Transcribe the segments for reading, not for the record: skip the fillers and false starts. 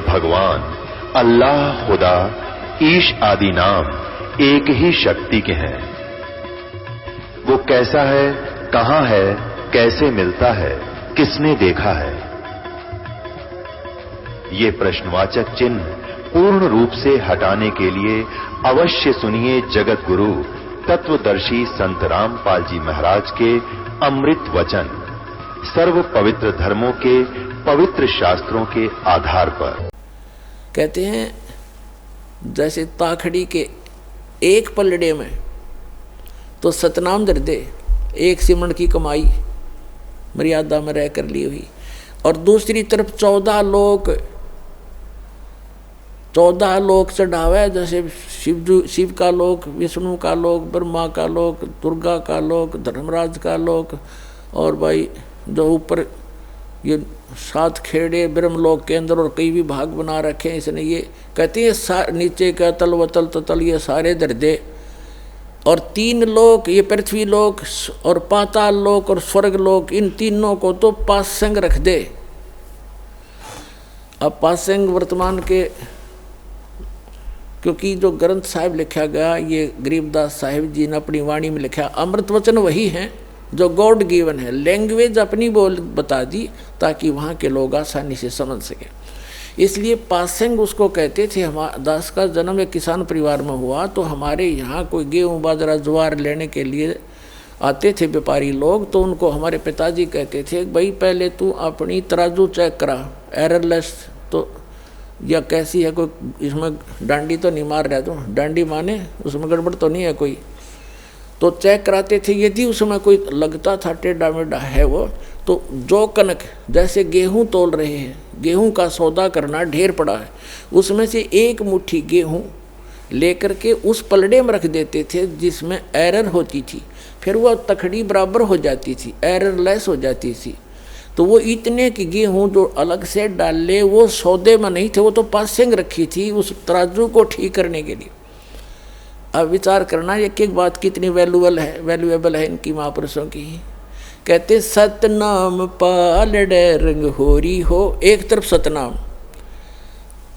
भगवान अल्लाह, खुदा, ईश आदि नाम एक ही शक्ति के हैं। वो कैसा है, कहां है, कैसे मिलता है, किसने देखा है? ये प्रश्नवाचक चिन्ह पूर्ण रूप से हटाने के लिए अवश्य सुनिए जगत गुरु तत्वदर्शी संत रामपाल जी महाराज के अमृत वचन, सर्व पवित्र धर्मों के पवित्र शास्त्रों के आधार पर। कहते हैं जैसे ताखड़ी के एक पलड़े में तो सतनाम धर दे, एक सिमण की कमाई मर्यादा में रह कर ली हुई, और दूसरी तरफ 14 लोक चढ़ावे, जैसे शिव का लोक, विष्णु का लोक, ब्रह्मा का लोक, दुर्गा का लोक, धर्मराज का लोक, और भाई जो ऊपर ये 7 खेड़े ब्रह्मलोक के अंदर और कई भी भाग बना रखे हैं इसने। ये कहते हैं नीचे का तल वतल ततल ये सारे दर दे, और 3 लोक, ये पृथ्वी लोक और पाताल लोक और स्वर्ग लोक, इन तीनों को तो पासंग रख दे। अब पासंग वर्तमान के, क्योंकि जो ग्रंथ साहिब लिखा गया ये गरीबदास साहिब जी ने अपनी वाणी में लिखा, अमृत वचन वही हैं जो गॉड गिवन है, लैंग्वेज अपनी बोल बता दी ताकि वहाँ के लोग आसानी से समझ सकें। इसलिए पासंग उसको कहते थे। हमारा दास का जन्म एक किसान परिवार में हुआ, तो हमारे यहाँ कोई गेहूँ बाजरा ज्वार लेने के लिए आते थे व्यापारी लोग, तो उनको हमारे पिताजी कहते थे भाई पहले तू अपनी तराजू चेक करा, एररलेस तो या कैसी है, कोई इसमें डांडी तो नहीं मार रहा, तो डांडी माने उसमें गड़बड़ तो नहीं है कोई, तो चेक कराते थे। यदि उसमें कोई लगता था टेढ़ा मेढ़ा है वो, तो जो कनक, जैसे गेहूं तोल रहे हैं, गेहूं का सौदा करना ढेर पड़ा है, उसमें से एक मुट्ठी गेहूं लेकर के उस पलड़े में रख देते थे जिसमें एरर होती थी, फिर वह तखड़ी बराबर हो जाती थी, एररलेस हो जाती थी। तो वो इतने की गेहूं जो अलग से डाले वो सौदे में नहीं थे, वो तो पासिंग रखी थी उस तराजू को ठीक करने के लिए। अब विचार करना एक एक बात कितनी वैल्यूएबल है इनकी महापुरुषों की। कहते सतनाम पालड़े रंग होरी हो, एक तरफ सतनाम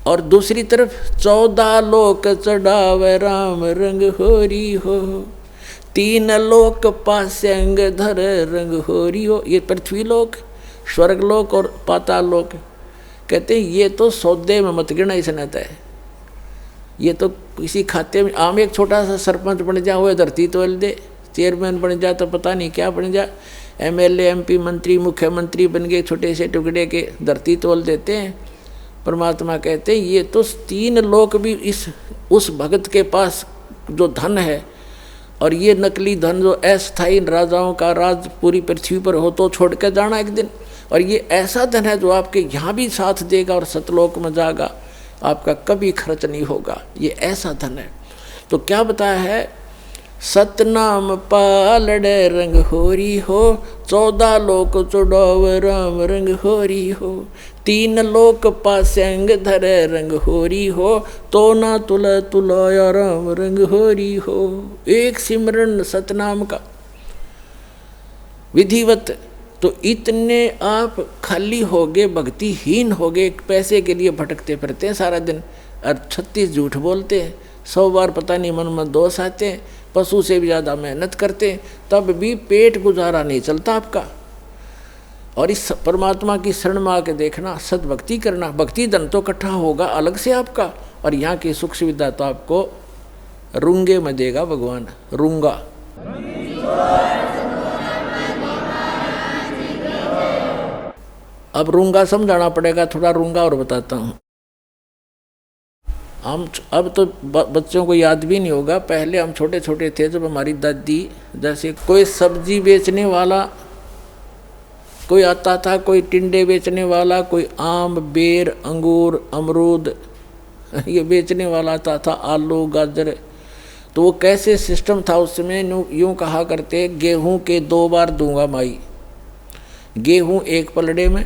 और दूसरी तरफ 14 लोक चढ़ावे राम रंग होरी हो, 3 लोक पासंग धर रंग होरी हो। ये पृथ्वी लोक, स्वर्ग लोक और पाताल लोक। कहते हैं ये तो सौदे में मत गिना इसने तय, ये तो किसी खाते में आम एक छोटा सा सरपंच बन जा, हुए धरती तोल दे, चेयरमैन बन जा तो पता नहीं क्या बन जा, एमएलए एमपी मंत्री मुख्यमंत्री बन गए, छोटे से टुकड़े के धरती तोल देते हैं। परमात्मा कहते हैं ये तो 3 लोक भी उस भगत के पास जो धन है, और ये नकली धन जो अस्थायी राजाओं का राज पूरी पृथ्वी पर हो तो छोड़ कर जाना एक दिन, और ये ऐसा धन है जो आपके यहाँ भी साथ देगा और सतलोक में जाएगा, आपका कभी खर्च नहीं होगा, ये ऐसा धन है। तो क्या बताया है, सतनाम पालड़े रंग होरी हो, 14 लोक चढ़ाव राम रंग होरी हो, 3 लोक पासंग धरे रंग होरी हो, तो ना तुला तुलाया राम रंग होरी हो। एक सिमरन सतनाम का विधिवत, तो इतने आप खाली हो गए, भक्तिहीन हो गए, पैसे के लिए भटकते फिरते हैं सारा दिन, और 36 झूठ बोलते हैं, 100 बार पता नहीं मन में दोष आते हैं, पशु से भी ज़्यादा मेहनत करते हैं, तब भी पेट गुजारा नहीं चलता आपका। और इस परमात्मा की शरण में आके देखना, सद्भक्ति करना, भक्ति धन तो इकट्ठा होगा अलग से आपका, और यहाँ की सुख सुविधा तो आपको रूंगे में देगा भगवान, रूंगा। अब रूंगा समझाना पड़ेगा, थोड़ा रूंगा और बताता हूँ। हम अब तो बच्चों को याद भी नहीं होगा, पहले हम छोटे छोटे थे जब हमारी दादी, जैसे कोई सब्जी बेचने वाला कोई आता था, कोई टिंडे बेचने वाला, कोई आम बेर अंगूर अमरूद ये बेचने वाला आता था, आलू गाजर। तो वो कैसे सिस्टम था उसमें, यूँ कहा करते गेहूं के 2 बार दूंगा माई, गेहूं एक पलड़े में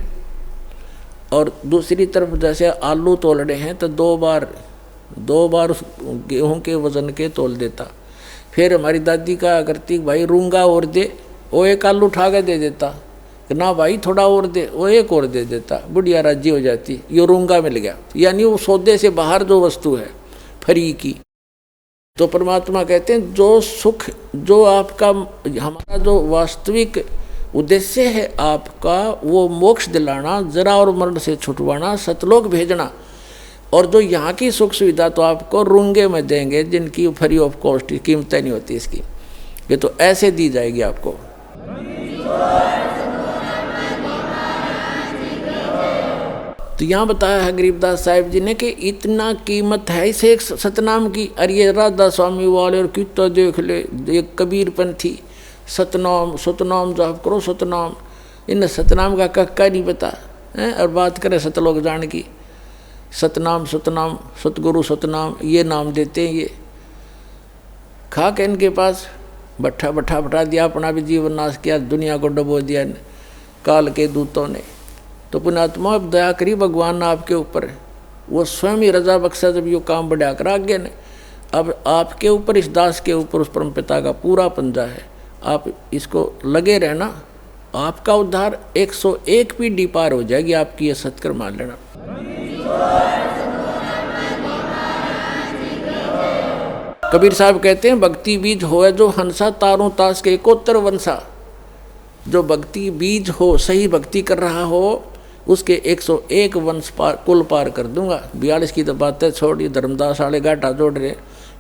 और दूसरी तरफ जैसे आलू तोलड़े हैं तो 2 बार उस गेहूं के वज़न के तोल देता। फिर हमारी दादी कहा करती भाई रूंगा और दे, वो एक आलू उठा के दे देता, कि ना भाई थोड़ा और दे, वो एक और दे देता, बुढ़िया राजी हो जाती, ये रूंगा मिल गया। यानी वो सौदे से बाहर जो वस्तु है फ्री की। तो परमात्मा कहते हैं जो सुख, जो आपका हमारा जो वास्तविक उद्देश्य है आपका, वो मोक्ष दिलाना, जरा और मरण से छुटवाना, सतलोक भेजना, और जो यहाँ की सुख सुविधा तो आपको रूंगे में देंगे, जिनकी फ्री ऑफ कॉस्ट कीमतें नहीं होती इसकी, ये तो ऐसे दी जाएगी आपको। तो यहाँ बताया है गरीबदास साहिब जी ने कि इतना कीमत है इस एक सतनाम की। अरे ये राधा स्वामी वाले और कितना देख ले, एक कबीरपंथी सतनाम सतनाम जाप करो सतनाम, इन सतनाम का कक्का नहीं पता है, और बात करें सतलोक जान की, सतनाम सतनाम सतगुरु सतनाम ये नाम देते हैं। ये खा के इनके पास बट्ठा बट्ठा बटा दिया, अपना भी जीवन नाश किया, दुनिया को डुबो दिया काल के दूतों ने। तो पुण्यात्मा अब दया करी भगवान ने आपके ऊपर, वो स्वयं ही रजा बख्शा जब ये काम बढ़ा कर आगे ने। अब आपके ऊपर, इस दास के ऊपर उस परमपिता का पूरा पंजा है, आप इसको लगे रहना, आपका उद्धार 101 पीढ़ी पार हो जाएगी आपकी, ये सत्कर मान लेना। कबीर साहब कहते हैं भक्ति बीज होए जो हंसा, तारों तास के 71 वंशा। जो भक्ति बीज हो, सही भक्ति कर रहा हो, उसके 101 वंश पार, कुल पार कर दूंगा। 42 की तो बातें छोड़ी, धर्मदास वाले गाटा जोड़ रहे,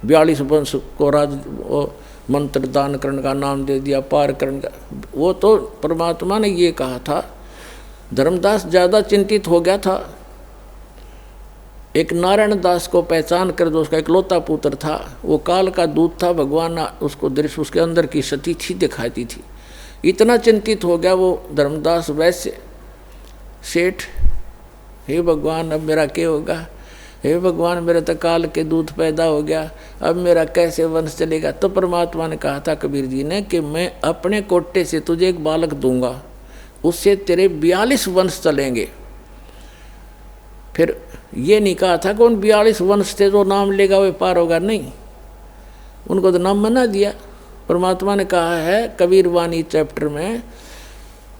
42 वंश को राज मंत्र दान करने का नाम दे दिया, पार करने का। वो तो परमात्मा ने ये कहा था। धर्मदास ज़्यादा चिंतित हो गया था, एक नारायण दास को पहचान कर, जो उसका इकलौता पुत्र था, वो काल का दूत था, भगवान ने उसको दृश्य उसके अंदर की सती थी दिखाती थी। इतना चिंतित हो गया वो धर्मदास वैश्य सेठ, हे भगवान अब मेरा क्या होगा, हे भगवान मेरे तो काल के दूत पैदा हो गया, अब मेरा कैसे वंश चलेगा। तो परमात्मा ने कहा था कबीर जी ने कि मैं अपने कोटे से तुझे एक बालक दूंगा, उससे तेरे 42 वंश चलेंगे। फिर ये नहीं कहा था कि उन 42 वंश से जो नाम लेगा वे पार होगा, नहीं, उनको तो नाम मना दिया। परमात्मा ने कहा है कबीर वाणी चैप्टर में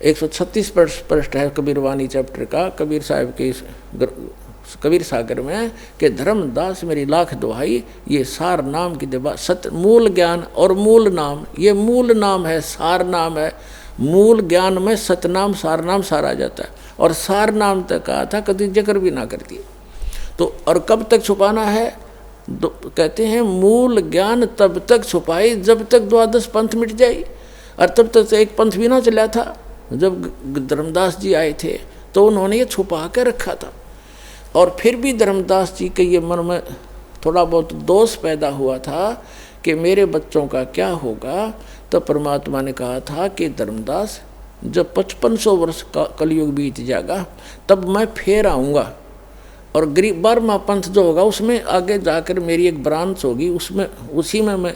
136 पृष्ठ है कबीर वाणी चैप्टर का, कबीर साहब के कबीर सागर में, कि धर्मदास मेरी लाख दुहाई, ये सार नाम की देवा सत मूल ज्ञान और मूल नाम, ये मूल नाम है, सार नाम है। मूल ज्ञान में सतनाम सार नाम सार आ जाता है, और सार नाम तक कहा था कभी जिक्र भी ना करती। तो और कब तक छुपाना है, कहते हैं मूल ज्ञान तब तक छुपाई जब तक 12 पंथ मिट जाए, और तब तक एक पंथ भी ना चला था। जब धर्मदास जी आए थे तो उन्होंने ये छुपा कर रखा था, और फिर भी धर्मदास जी के ये मन में थोड़ा बहुत दोष पैदा हुआ था कि मेरे बच्चों का क्या होगा। तो परमात्मा ने कहा था कि धर्मदास जब 5500 वर्ष का कलयुग बीत जाएगा तब मैं फिर आऊँगा, और गरीब 12वां पंथ जो होगा उसमें आगे जाकर मेरी एक ब्रांच होगी, उसमें उसी में मैं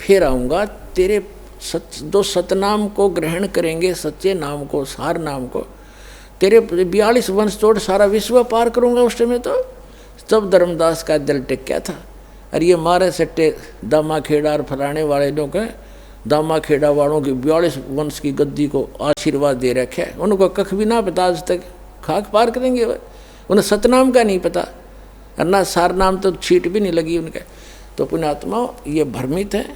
फिर आऊँगा। तेरे जो सतनाम को ग्रहण करेंगे, सच्चे नाम को, सार नाम को, तेरे 42 वंश तोड़ सारा विश्व पार करूँगा उस समय। तो तब धर्मदास का दिल टिक गया था। अरे ये मारे सट्टे दामा खेड़ा और फलाने वाले लोग हैं, दामा खेड़ा वालों की 42 वंश की गद्दी को आशीर्वाद दे रखे है, उनको कख भी ना पता आज तक, खाक पार करेंगे वह, उन्हें सतनाम का नहीं पता, और ना सार नाम तो छीट भी नहीं लगी उनके। तो पुण्यात्मा ये भ्रमित है,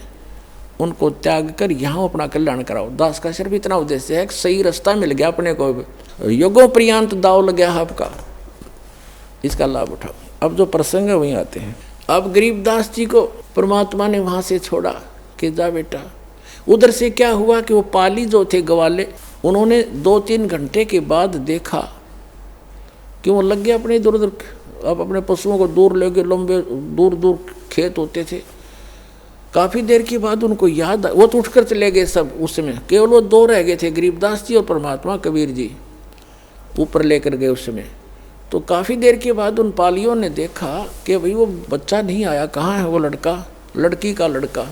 उनको त्याग कर यहाँ अपना कल्याण कराओ। दास का सिर्फ इतना उद्देश्य है कि सही रास्ता मिल गया अपने को, युगों पर्यंत दाव लग गया आपका, इसका लाभ उठाओ। अब जो प्रसंग है वहीं आते हैं। अब गरीबदास जी को परमात्मा ने वहाँ से छोड़ा कि जा बेटा। उधर से क्या हुआ कि वो पाली जो थे ग्वाले, उन्होंने 2-3 घंटे के बाद देखा कि वो लग गया अपने इधर उधर, अब अपने पशुओं को दूर ले गए, लंबे दूर दूर खेत होते थे। काफ़ी देर के बाद उनको याद, वो तो उठकर चले गए सब। उस समय केवल वो 2 रह गए थे, गरीबदास जी और परमात्मा कबीर जी ऊपर लेकर गए उस समय। तो काफ़ी देर के बाद उन पालियों ने देखा कि भाई वो बच्चा नहीं आया, कहाँ है वो लड़का, लड़की का लड़का।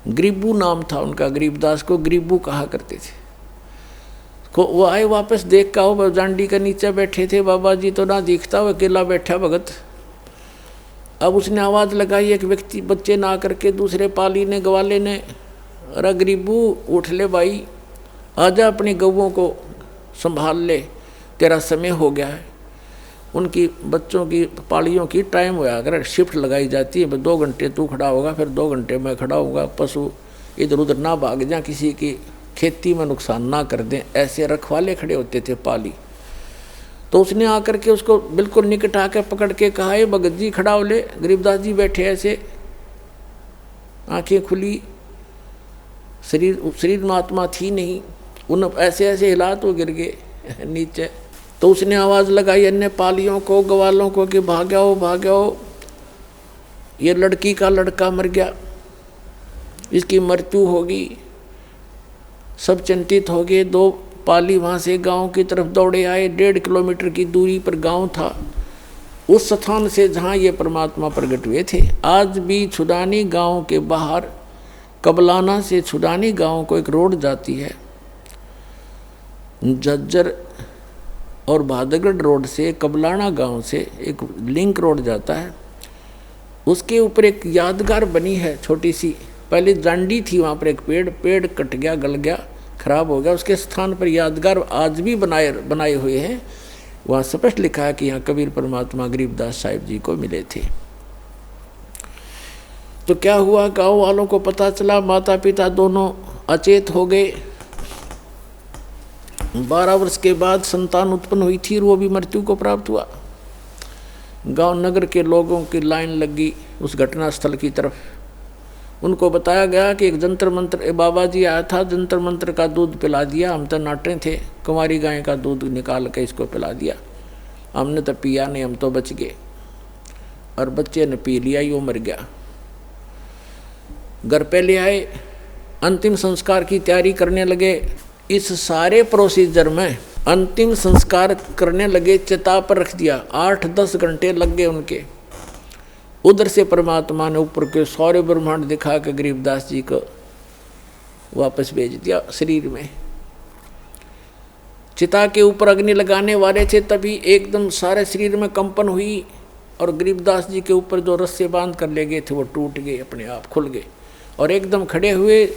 गरीबू नाम था उनका, गरीबदास को गरीबू कहा करते थे। वो आए वापस, देख का वो जांडी के नीचे बैठे थे, बाबा जी तो ना दिखता, वो अकेला बैठा भगत। अब उसने आवाज़ लगाई, एक व्यक्ति बच्चे ना करके, दूसरे पाली ने, ग्वाले ने, अरे गरीबू उठ ले भाई, आजा अपनी गऊओं को संभाल ले, तेरा समय हो गया है। उनकी बच्चों की पालियों की टाइम होया, अगर शिफ्ट लगाई जाती है, 2 घंटे तू खड़ा होगा, फिर 2 घंटे मैं खड़ा होऊंगा, पशु इधर उधर ना भाग जाए, किसी की खेती में नुकसान ना कर दें, ऐसे रखवाले खड़े होते थे पाली। तो उसने आकर के उसको बिल्कुल निकट आकर पकड़ के कहा, ये भगत जी खड़ा हो ले। गरीबदास जी बैठे ऐसे, आंखें खुली, शरीर में आत्मा थी नहीं, उन ऐसे ऐसे हिला तो गिर गए नीचे। तो उसने आवाज़ लगाई अन्य पालियों को, ग्वालों को कि भाग्याओ भाग्याओ, ये लड़की का लड़का मर गया, इसकी मृत्यु होगी। सब चिंतित हो गए। 2 पाली वहाँ से गांव की तरफ दौड़े आए। 1.5 किलोमीटर की दूरी पर गांव था, उस स्थान से जहाँ ये परमात्मा प्रकट हुए थे। आज भी छुडानी गांव के बाहर, कबलाना से छुडानी गांव को एक रोड जाती है, झज्जर और भादगढ़ रोड से कबलाना गांव से एक लिंक रोड जाता है। उसके ऊपर एक यादगार बनी है छोटी सी, पहले जांडी थी, वहाँ पर एक पेड़ कट गया, गल गया, खराब हो गया, उसके स्थान पर यादगार आज भी बनाए हुए हैं। वहाँ स्पष्ट लिखा है कि यहाँ कबीर परमात्मा गरीबदास साहिब जी को मिले थे। तो क्या हुआ, गाँव वालों को पता चला, माता पिता दोनों अचेत हो गए। 12 वर्ष के बाद संतान उत्पन्न हुई थी और वो भी मृत्यु को प्राप्त हुआ। गांव नगर के लोगों की लाइन लगी उस घटना स्थल की तरफ। उनको बताया गया कि एक जंतर मंत्र बाबा जी आया था, जंतर मंत्र का दूध पिला दिया। हम तो नाटे थे, कुंवारी गाय का दूध निकाल के इसको पिला दिया, हमने तो पिया नहीं, हम तो बच गए। और बच्चे ने पी लिया, यो मर गया। घर पे ले आए, अंतिम संस्कार की तैयारी करने लगे। इस सारे प्रोसीजर में अंतिम संस्कार करने लगे, चिता पर रख दिया। 8-10 घंटे लग गए उनके। उधर से परमात्मा ने ऊपर के सारे ब्रह्मांड दिखा के गरीबदास जी को वापस भेज दिया शरीर में। चिता के ऊपर अग्नि लगाने वाले थे, तभी एकदम सारे शरीर में कंपन हुई और गरीबदास जी के ऊपर जो रस्से बांध कर ले गए थे वो टूट गए, अपने आप खुल गए और एकदम खड़े हुए।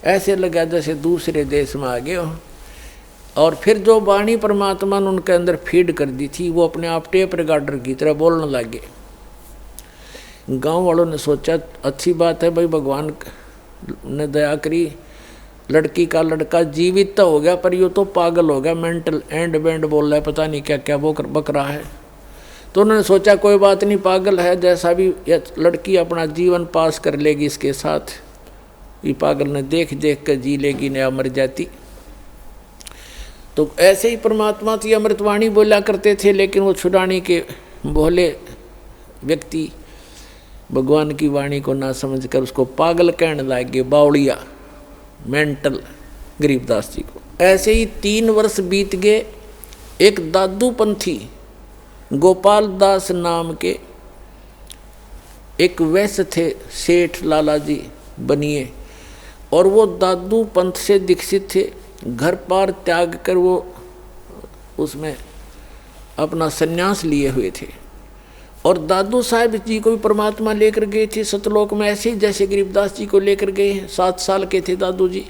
ऐसे लगा जैसे दूसरे देश में आ गए हो। और फिर जो वाणी परमात्मा ने उनके अंदर फीड कर दी थी, वो अपने आप टेप रिकॉर्डर की तरह बोलने लगे। गांव वालों ने सोचा अच्छी बात है भाई, भगवान ने दया करी, लड़की का लड़का जीवित तो हो गया, पर ये तो पागल हो गया, मेंटल एंड बैंड बोल रहा है, पता नहीं क्या क्या वो बक रहा है। तो उन्होंने सोचा कोई बात नहीं, पागल है, जैसा भी लड़की अपना जीवन पास कर लेगी इसके साथ। ये पागल ने देख देख कर जी लेगी, नया मर जाती। तो ऐसे ही परमात्मा की अमृतवाणी बोला करते थे, लेकिन वो छुड़ाने के भोले व्यक्ति भगवान की वाणी को ना समझकर उसको पागल कहने लगे, बावड़िया, मेंटल, गरीबदास जी को। ऐसे ही 3 वर्ष बीत गए। एक दादू पंथी गोपाल दास नाम के एक वैश्य थे, सेठ लाला जी बनिए, और वो दादू पंथ से दीक्षित थे। घर पार त्याग कर वो उसमें अपना संन्यास लिए हुए थे। और दादू साहब जी को भी परमात्मा लेकर गए थे सतलोक में, ऐसे ही जैसे गरीबदास जी को लेकर गए हैं। 7 साल के थे दादू जी,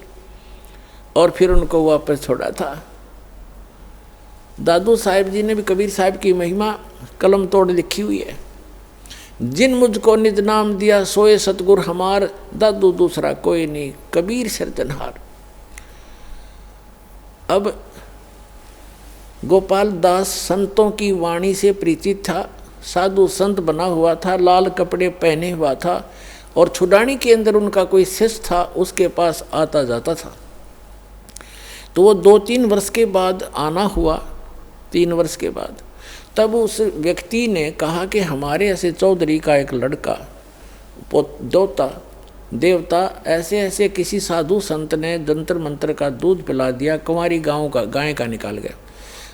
और फिर उनको वापस छोड़ा था। दादू साहब जी ने भी कबीर साहब की महिमा कलम तोड़ लिखी हुई है। जिन मुझको निज नाम दिया सोए सतगुर हमार, दादू दूसरा कोई नहीं, कबीर सिरजनहार। अब गोपाल दास संतों की वाणी से परिचित था, साधु संत बना हुआ था, लाल कपड़े पहने हुआ था, और छुड़ानी के अंदर उनका कोई शिष्य था, उसके पास आता जाता था। तो वो 2-3 वर्ष के बाद आना हुआ, 3 वर्ष के बाद। तब उस व्यक्ति ने कहा कि हमारे ऐसे चौधरी का एक लड़का देवता ऐसे ऐसे किसी साधु संत ने जंतर मंत्र का दूध पिला दिया, कुंवारी गाय का निकाल गया,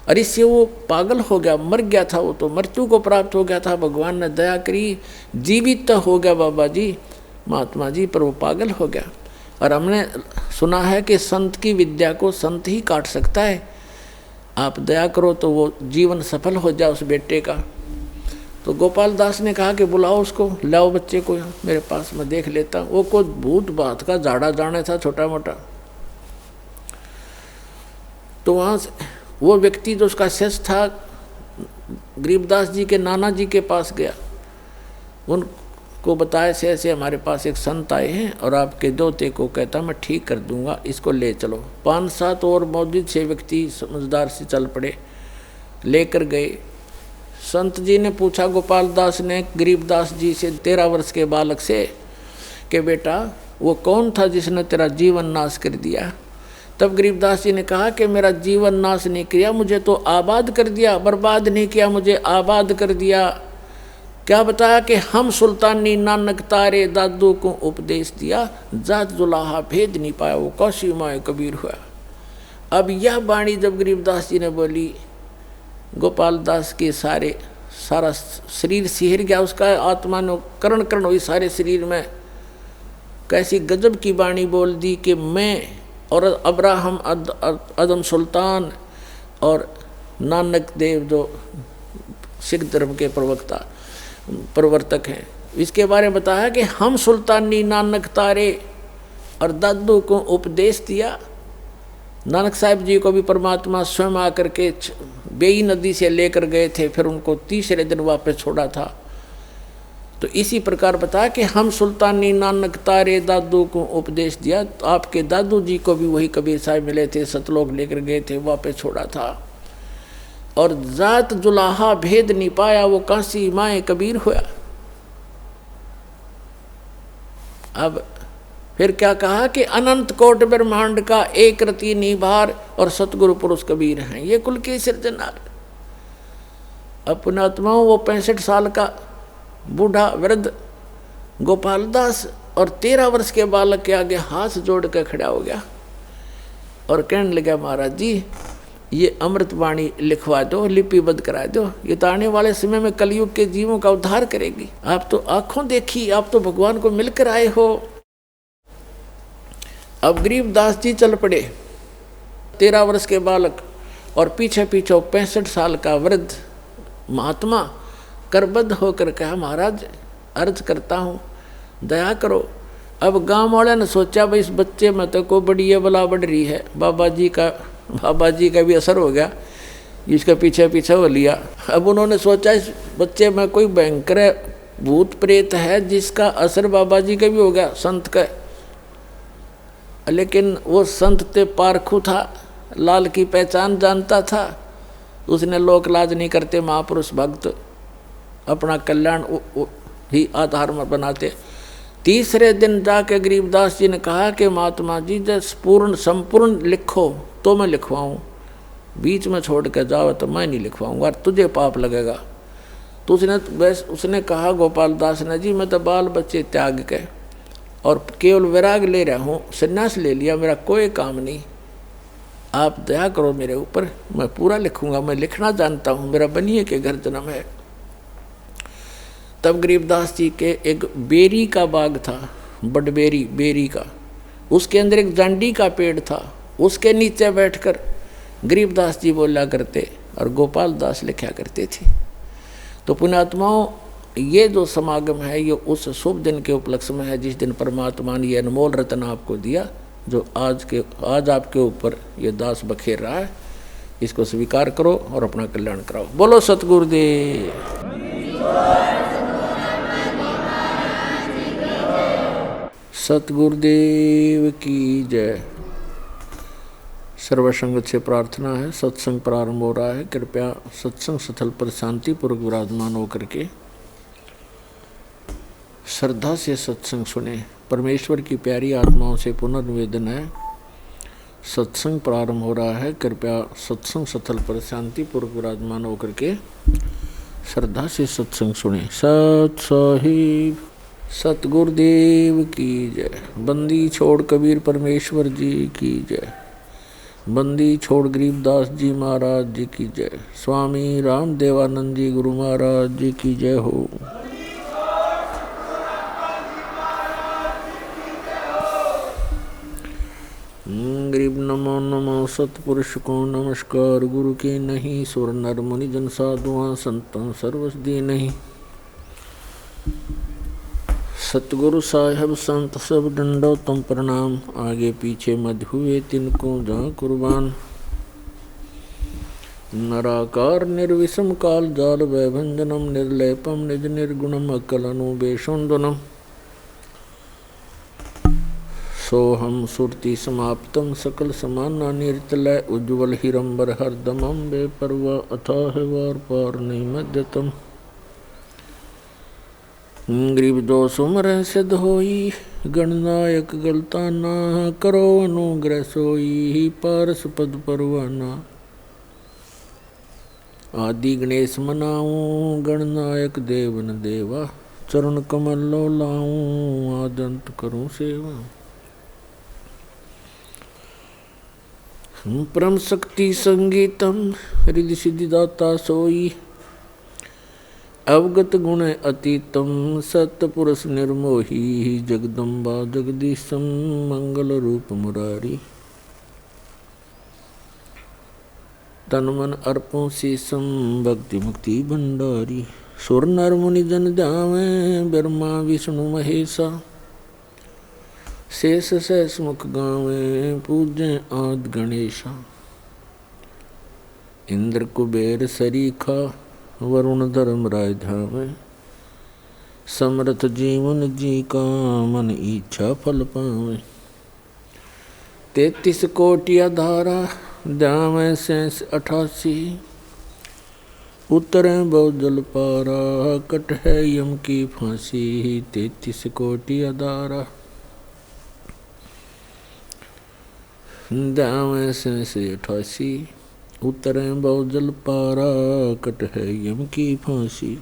और इससे वो पागल हो गया, मर गया था, वो तो मृत्यु को प्राप्त हो गया था। भगवान ने दया करी, जीवित तो हो गया बाबा जी, महात्मा जी, पर वो पागल हो गया। और हमने सुना है कि संत की विद्या को संत ही काट सकता है, आप दया करो तो वो जीवन सफल हो जाए उस बेटे का। तो गोपाल दास ने कहा कि बुलाओ उसको, लाओ बच्चे को मेरे पास, मैं देख लेता हूँ। वो कोई भूत बात का झाड़ा जाने था छोटा मोटा। तो वहाँ से वो व्यक्ति जो उसका शिष्य था गरीबदास जी के नाना जी के पास गया, उनको बताया से ऐसे हमारे पास एक संत आए हैं और आपके दोते को कहता मैं ठीक कर दूंगा, इसको ले चलो। 5-7 और मौजूद 6 व्यक्ति समझदार से चल पड़े, लेकर गए। संत जी ने पूछा गोपाल दास ने गरीबदास जी से 13 वर्ष के बालक से कि बेटा वो कौन था जिसने तेरा जीवन नाश कर दिया? तब गरीबदास जी ने कहा कि मेरा जीवन नाश नहीं किया, मुझे तो आबाद कर दिया, बर्बाद नहीं किया, मुझे आबाद कर दिया। क्या बताया कि हम सुल्तानी नानक तारे दादू को उपदेश दिया, जात जुलाहा भेद नहीं पाया, वो कौशी माए कबीर हुआ। अब यह वाणी जब गरीबदास जी ने बोली, गोपाल दास के सारा शरीर सिहर गया, उसका आत्मा ने करण करण हुई सारे शरीर में। कैसी गजब की वाणी बोल दी कि मैं और अब्राहम अदम सुल्तान और नानक देव जो सिख धर्म के प्रवर्तक हैं, इसके बारे में बताया कि हम सुल्तानी नानक तारे और दादू को उपदेश दिया। नानक साहिब जी को भी परमात्मा स्वयं आकर के बेई नदी से लेकर गए थे, फिर उनको तीसरे दिन वापस छोड़ा था। तो इसी प्रकार बताया कि हम सुल्तानी नानक तारे दादू को उपदेश दिया। तो आपके दादू जी को भी वही कबीर साहब मिले थे, सतलोक लेकर गए थे, वापस छोड़ा था। और जात जुलाहा भेद नहीं पाया, वो काशी माए कबीर हुआ। अब फिर क्या कहा कि अनंत कोट ब्रह्मांड का एक रति निभार और सतगुरु पुरुष कबीर हैं, ये कुल की सिरजनार। अपने आत्माओं वो 65 साल का बूढ़ा वृद्ध गोपाल दास और 13 वर्ष के बालक के आगे हाथ जोड़ कर खड़ा हो गया और कहने लगा महाराज जी ये अमृतवाणी लिखवा दो, लिपिबद्ध करा दो, ये तो आने वाले समय में कलयुग के जीवों का उद्धार करेगी। आप तो आंखों देखी, आप तो भगवान को मिलकर आए हो। अब गरीबदास जी चल पड़े, 13 वर्ष के बालक और पीछे पीछे 65 साल का वृद्ध महात्मा करबद्ध होकर कहा महाराज अर्ज करता हूँ दया करो। अब गांव वाले ने सोचा भाई इस बच्चे में तो कोई बड़ी बला बढ़ रही है, बाबा जी का भी असर हो गया, इसका पीछे पीछे हो लिया। अब उन्होंने सोचा इस बच्चे में कोई भयंकर भूत प्रेत है जिसका असर बाबा जी का भी हो गया, संत का। लेकिन वो संत ते पारखू था, लाल की पहचान जानता था, उसने लोक लाज नहीं करते, महापुरुष भक्त अपना कल्याण ही आधार में बनाते। तीसरे दिन जाके गरीबदास जी ने कहा कि महात्मा जी जब संपूर्ण लिखो तो मैं लिखवाऊँ, बीच में छोड़ के जाओ तो मैं नहीं लिखवाऊँगा, तुझे पाप लगेगा। तो उसने कहा गोपाल दास ने जी मैं तो बाल बच्चे त्याग के और केवल वैराग ले रहा हूँ, संन्यास ले लिया, मेरा कोई काम नहीं, आप दया करो मेरे ऊपर, मैं पूरा लिखूँगा, मैं लिखना जानता हूँ, मेरा बनिए के घर जन्म है। तब गरीबदास जी के एक बेरी का बाग था, बडबेरी बेरी का, उसके अंदर एक जांडी का पेड़ था, उसके नीचे बैठकर गरीबदास जी बोला करते और गोपाल दास लिखा करते थे। तो पुण्यात्माओं ये जो समागम है ये उस शुभ दिन के उपलक्ष्य में है जिस दिन परमात्मा ने ये अनमोल रत्न आपको दिया, जो आज आपके ऊपर ये दास बखेर रहा है। इसको स्वीकार करो और अपना कल्याण कराओ। बोलो सतगुरुदेव। सतगुरुदेव की जय। सर्वसंगत से प्रार्थना है, सत्संग प्रारंभ हो रहा है, कृपया सत्संग स्थल पर शांतिपूर्वक विराजमान होकर के श्रद्धा से सत्संग सुने। परमेश्वर की प्यारी आत्माओं से पुनर्निवेदन है, सत्संग प्रारंभ हो रहा है, कृपया सत्संग स्थल पर शांतिपूर्वक विराजमान होकर के श्रद्धा से सत्संग सुने। सत साहिब सतगुरुदेव की जय। बंदी छोड़ कबीर परमेश्वर जी की जय। बंदी छोड़ गरीबदास जी महाराज जी की जय। स्वामी राम देवानंद जी गुरु महाराज जी की जय हो। गरीब नमो नमो सतपुरुष को नमस्कार। गुरु की नहीं सुर नर मुनि जन साधुआं संतों सर्वस दी नहीं। सतगुरु साहेब संत सब डंडो तुम प्रणाम। आगे पीछे मध्य हुए तिनको जहाँ कुर्बान। नराकार निर्विषम काल जाल वैभंजनम निर्लेपम निज निर्गुणम अकलनुबेशोन्दनम सोहम सुरति समाप्तम सकल समाना निर्तलय उज्ज्वल हिरंबर हरदमम बेपरवा अथाह वार पार निमज्जतम गरीब दो सुमर सिद्ध होई गणनायक गलताना करो अनुग्रह सोई पारस पद परवाना आदि गणेश मनाऊं गणनायक देवन देवा चरण कमल लो लाऊं आदंत करूं सेवा परम शक्ति संगीतम रिद्धि सिद्धि दाता सोई अवगत गुण अतीतम सत्य पुरुष निर्मोही जगदम्बा जगदीशम मंगल रूप मुरारी तन मन अर्पों शीसम भक्ति मुक्ति भंडारी सुर नर मुनि जन ध्यावे ब्रह्मा विष्णु महेशा शेष सहस मुख गावे पूजे आदि गणेशा इंद्र कुबेर सरीखा वरुण धर्म राय धावे समर्थ जीवन जी का मन इच्छा फल पावे 33 कोटि धारा दावे 88 उतरे बहुजल पारा कट है यम की फांसी 33 कोटि अदारा दावे 88 उतरे बहुजल पारा कट है यम की फांसी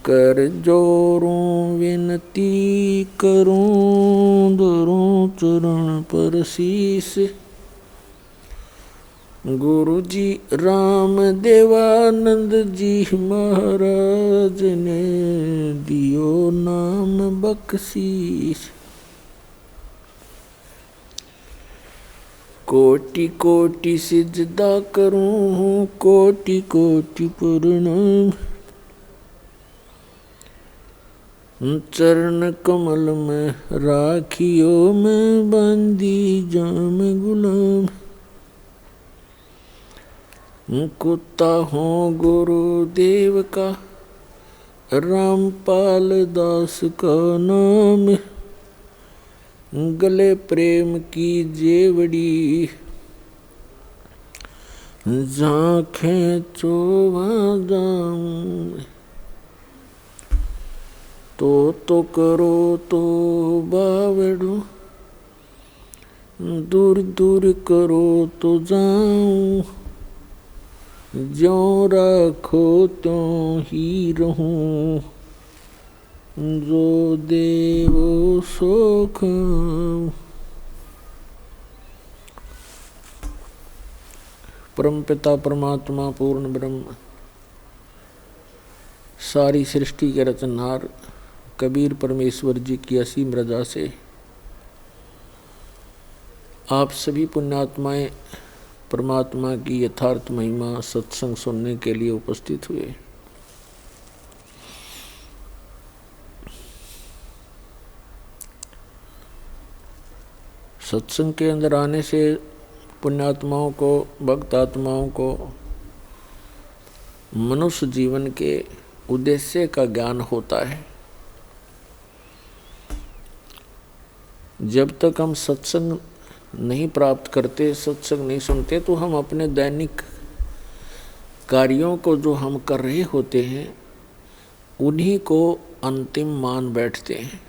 कर जोरूं विनती करूं धरूं चरण पर शीस गुरु जी राम देवानंद जी महाराज ने दियो नाम बख्शीश कोटि कोटि सिजदा करूं कोटि कोटि प्रणाम चरण कमल में राखियो में बंदी जाम गुलाम कुत्ता हूँ गुरुदेव का रामपाल दास का नाम गले प्रेम की जेवड़ी झांखें चोवा जाऊं तो करो तो बावड़ो दूर दूर करो तो जाऊं ज्यों रखो त्यों ही रहूं जो देवो सो खाऊं। परम पिता परमात्मा पूर्ण ब्रह्म सारी सृष्टि के रचनहार कबीर परमेश्वर जी की असीम रजा से आप सभी पुण्यात्माएं परमात्मा की यथार्थ महिमा सत्संग सुनने के लिए उपस्थित हुए। सत्संग के अंदर आने से पुण्यात्माओं को भक्त आत्माओं को मनुष्य जीवन के उद्देश्य का ज्ञान होता है। जब तक हम सत्संग नहीं प्राप्त करते सत्संग नहीं सुनते तो हम अपने दैनिक कार्यों को जो हम कर रहे होते हैं उन्हीं को अंतिम मान बैठते हैं।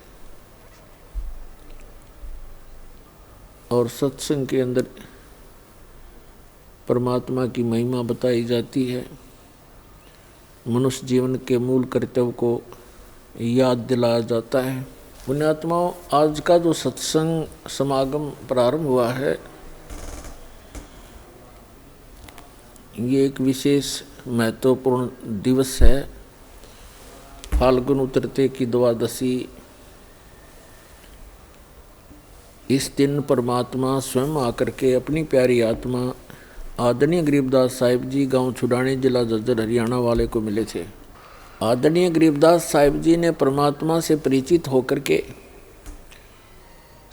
और सत्संग के अंदर परमात्मा की महिमा बताई जाती है, मनुष्य जीवन के मूल कर्तव्य को याद दिलाया जाता है। पुण्यात्माओं, आज का जो सत्संग समागम प्रारंभ हुआ है ये एक विशेष महत्वपूर्ण दिवस है। फाल्गुन उतरते की द्वादशी, इस दिन परमात्मा स्वयं आकर के अपनी प्यारी आत्मा आदरणीय गरीबदास साहिब जी गांव छुड़ानी जिला झज्जर हरियाणा वाले को मिले थे। आदरणीय गरीबदास साहिब जी ने परमात्मा से परिचित होकर के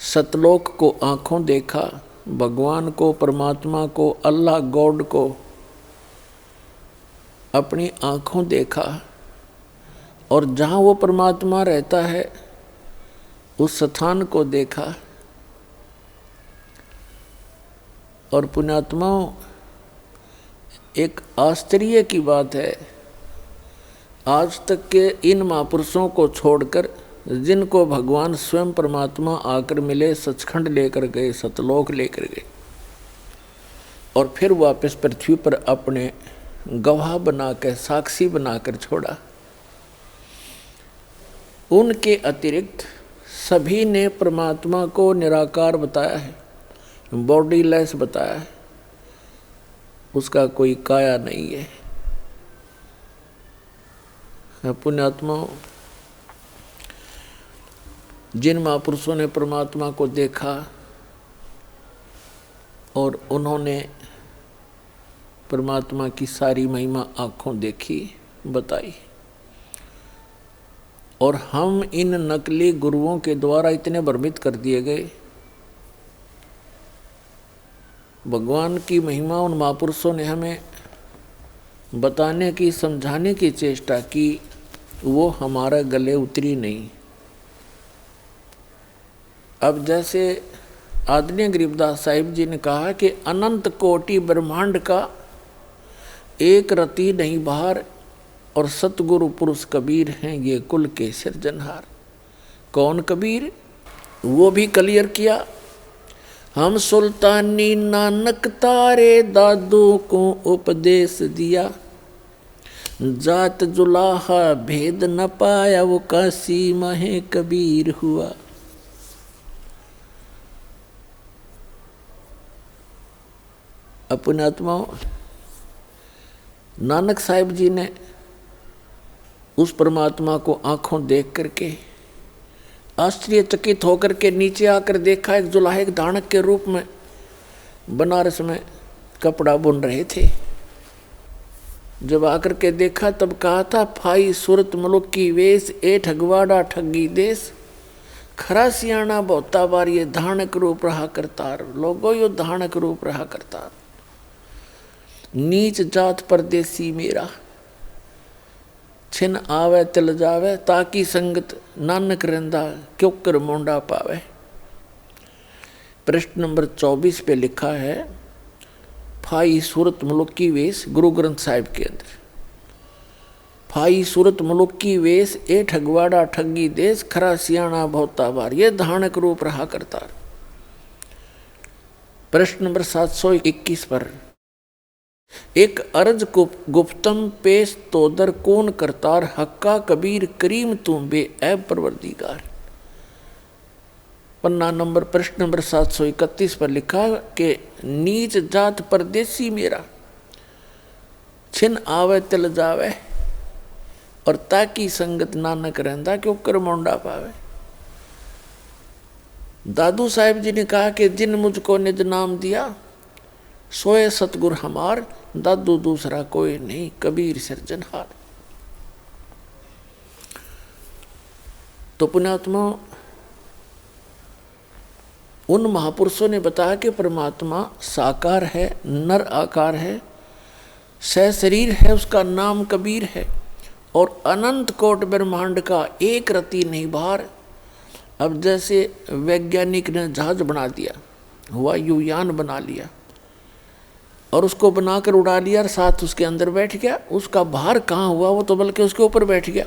सतलोक को आंखों देखा, भगवान को, परमात्मा को, अल्लाह गॉड को अपनी आँखों देखा और जहाँ वो परमात्मा रहता है उस स्थान को देखा। और पुण्यात्माओं, एक आश्चर्य की बात है, आज तक के इन महापुरुषों को छोड़कर जिनको भगवान स्वयं परमात्मा आकर मिले, सचखंड लेकर गए, सतलोक लेकर गए और फिर वापस पृथ्वी पर अपने गवाह बनाकर, साक्षी बनाकर छोड़ा, उनके अतिरिक्त सभी ने परमात्मा को निराकार बताया है, बॉडीलेस बताया है, उसका कोई काया नहीं है। पुण्यात्माओं, जिन महापुरुषों ने परमात्मा को देखा और उन्होंने परमात्मा की सारी महिमा आँखों देखी, बताई, और हम इन नकली गुरुओं के द्वारा इतने भ्रमित कर दिए गए। भगवान की महिमा उन महापुरुषों ने हमें बताने की, समझाने की चेष्टा की, वो हमारे गले उतरी नहीं। अब जैसे आदरणीय गरीबदास साहिब जी ने कहा कि अनंत कोटि ब्रह्मांड का एक रति नहीं बाहर, और सतगुरु पुरुष कबीर हैं ये कुल के सिरजनहार। कौन कबीर? वो भी क्लियर किया, हम सुल्तानी नानक तारे दादू को उपदेश दिया, जात जुलाहा भेद न पाया वो काशी महे कबीर हुआ। अपने आत्माओं, नानक साहिब जी ने उस परमात्मा को आंखों देख करके आश्चर्यचकित होकर के नीचे आकर देखा, एक जुलाहे एक दानक के रूप में बनारस में कपड़ा बुन रहे थे। जब आकर के देखा तब कहा था, फाई सूरत मुलुक की वेश, ए ठगवाड़ा ठगी देश, खरा सियाणा बहुता बार ये धानक रूप रहा करतार। लोगो यो धानक रूप रहा करतार, नीच जात परदेसी मेरा, छिन आवे तिल जावे, ताकि संगत नानक रंदा क्यों कर मोंडा पावे। प्रश्न नंबर 24 पे लिखा है, फाई सूरत मुलुक की वेश, गुरु ग्रंथ साहिब के अंदर, फाई सूरत मुलुक की वेश, ए ठगवाड़ा ठगी देश, खरा सियाणा बहुता बार ये धानक रूप रहा करतार। प्रश्न नंबर 721 पर, एक अर्ज गुप्तम पेश तोदर कौन करतार, हक्का कबीर करीम तुम बे ऐब परवरदिगार। पन्ना नंबर प्रश्न नंबर 731 पर लिखा कि नीच जात परदेसी मेरा, छिन आवे तिल जावे, और ताकि संगत नानक रहंदा क्यों कर मोंडा पावे। दादू साहिब जी ने कहा कि जिन मुझको निज नाम दिया, सोए सतगुर हमार, दादू दूसरा कोई नहीं, कबीर सिरजनहार। तो पुण्यात्मा, उन महापुरुषों ने बताया कि परमात्मा साकार है, नर आकार है, सह शरीर है, उसका नाम कबीर है, और अनंत कोट ब्रह्मांड का एक रति नहीं बाहर। अब जैसे वैज्ञानिक ने जहाज बना दिया, वायुयान बना लिया और उसको बनाकर उड़ा लिया और साथ उसके अंदर बैठ गया, उसका भार कहाँ हुआ, वो तो बल्कि उसके ऊपर बैठ गया।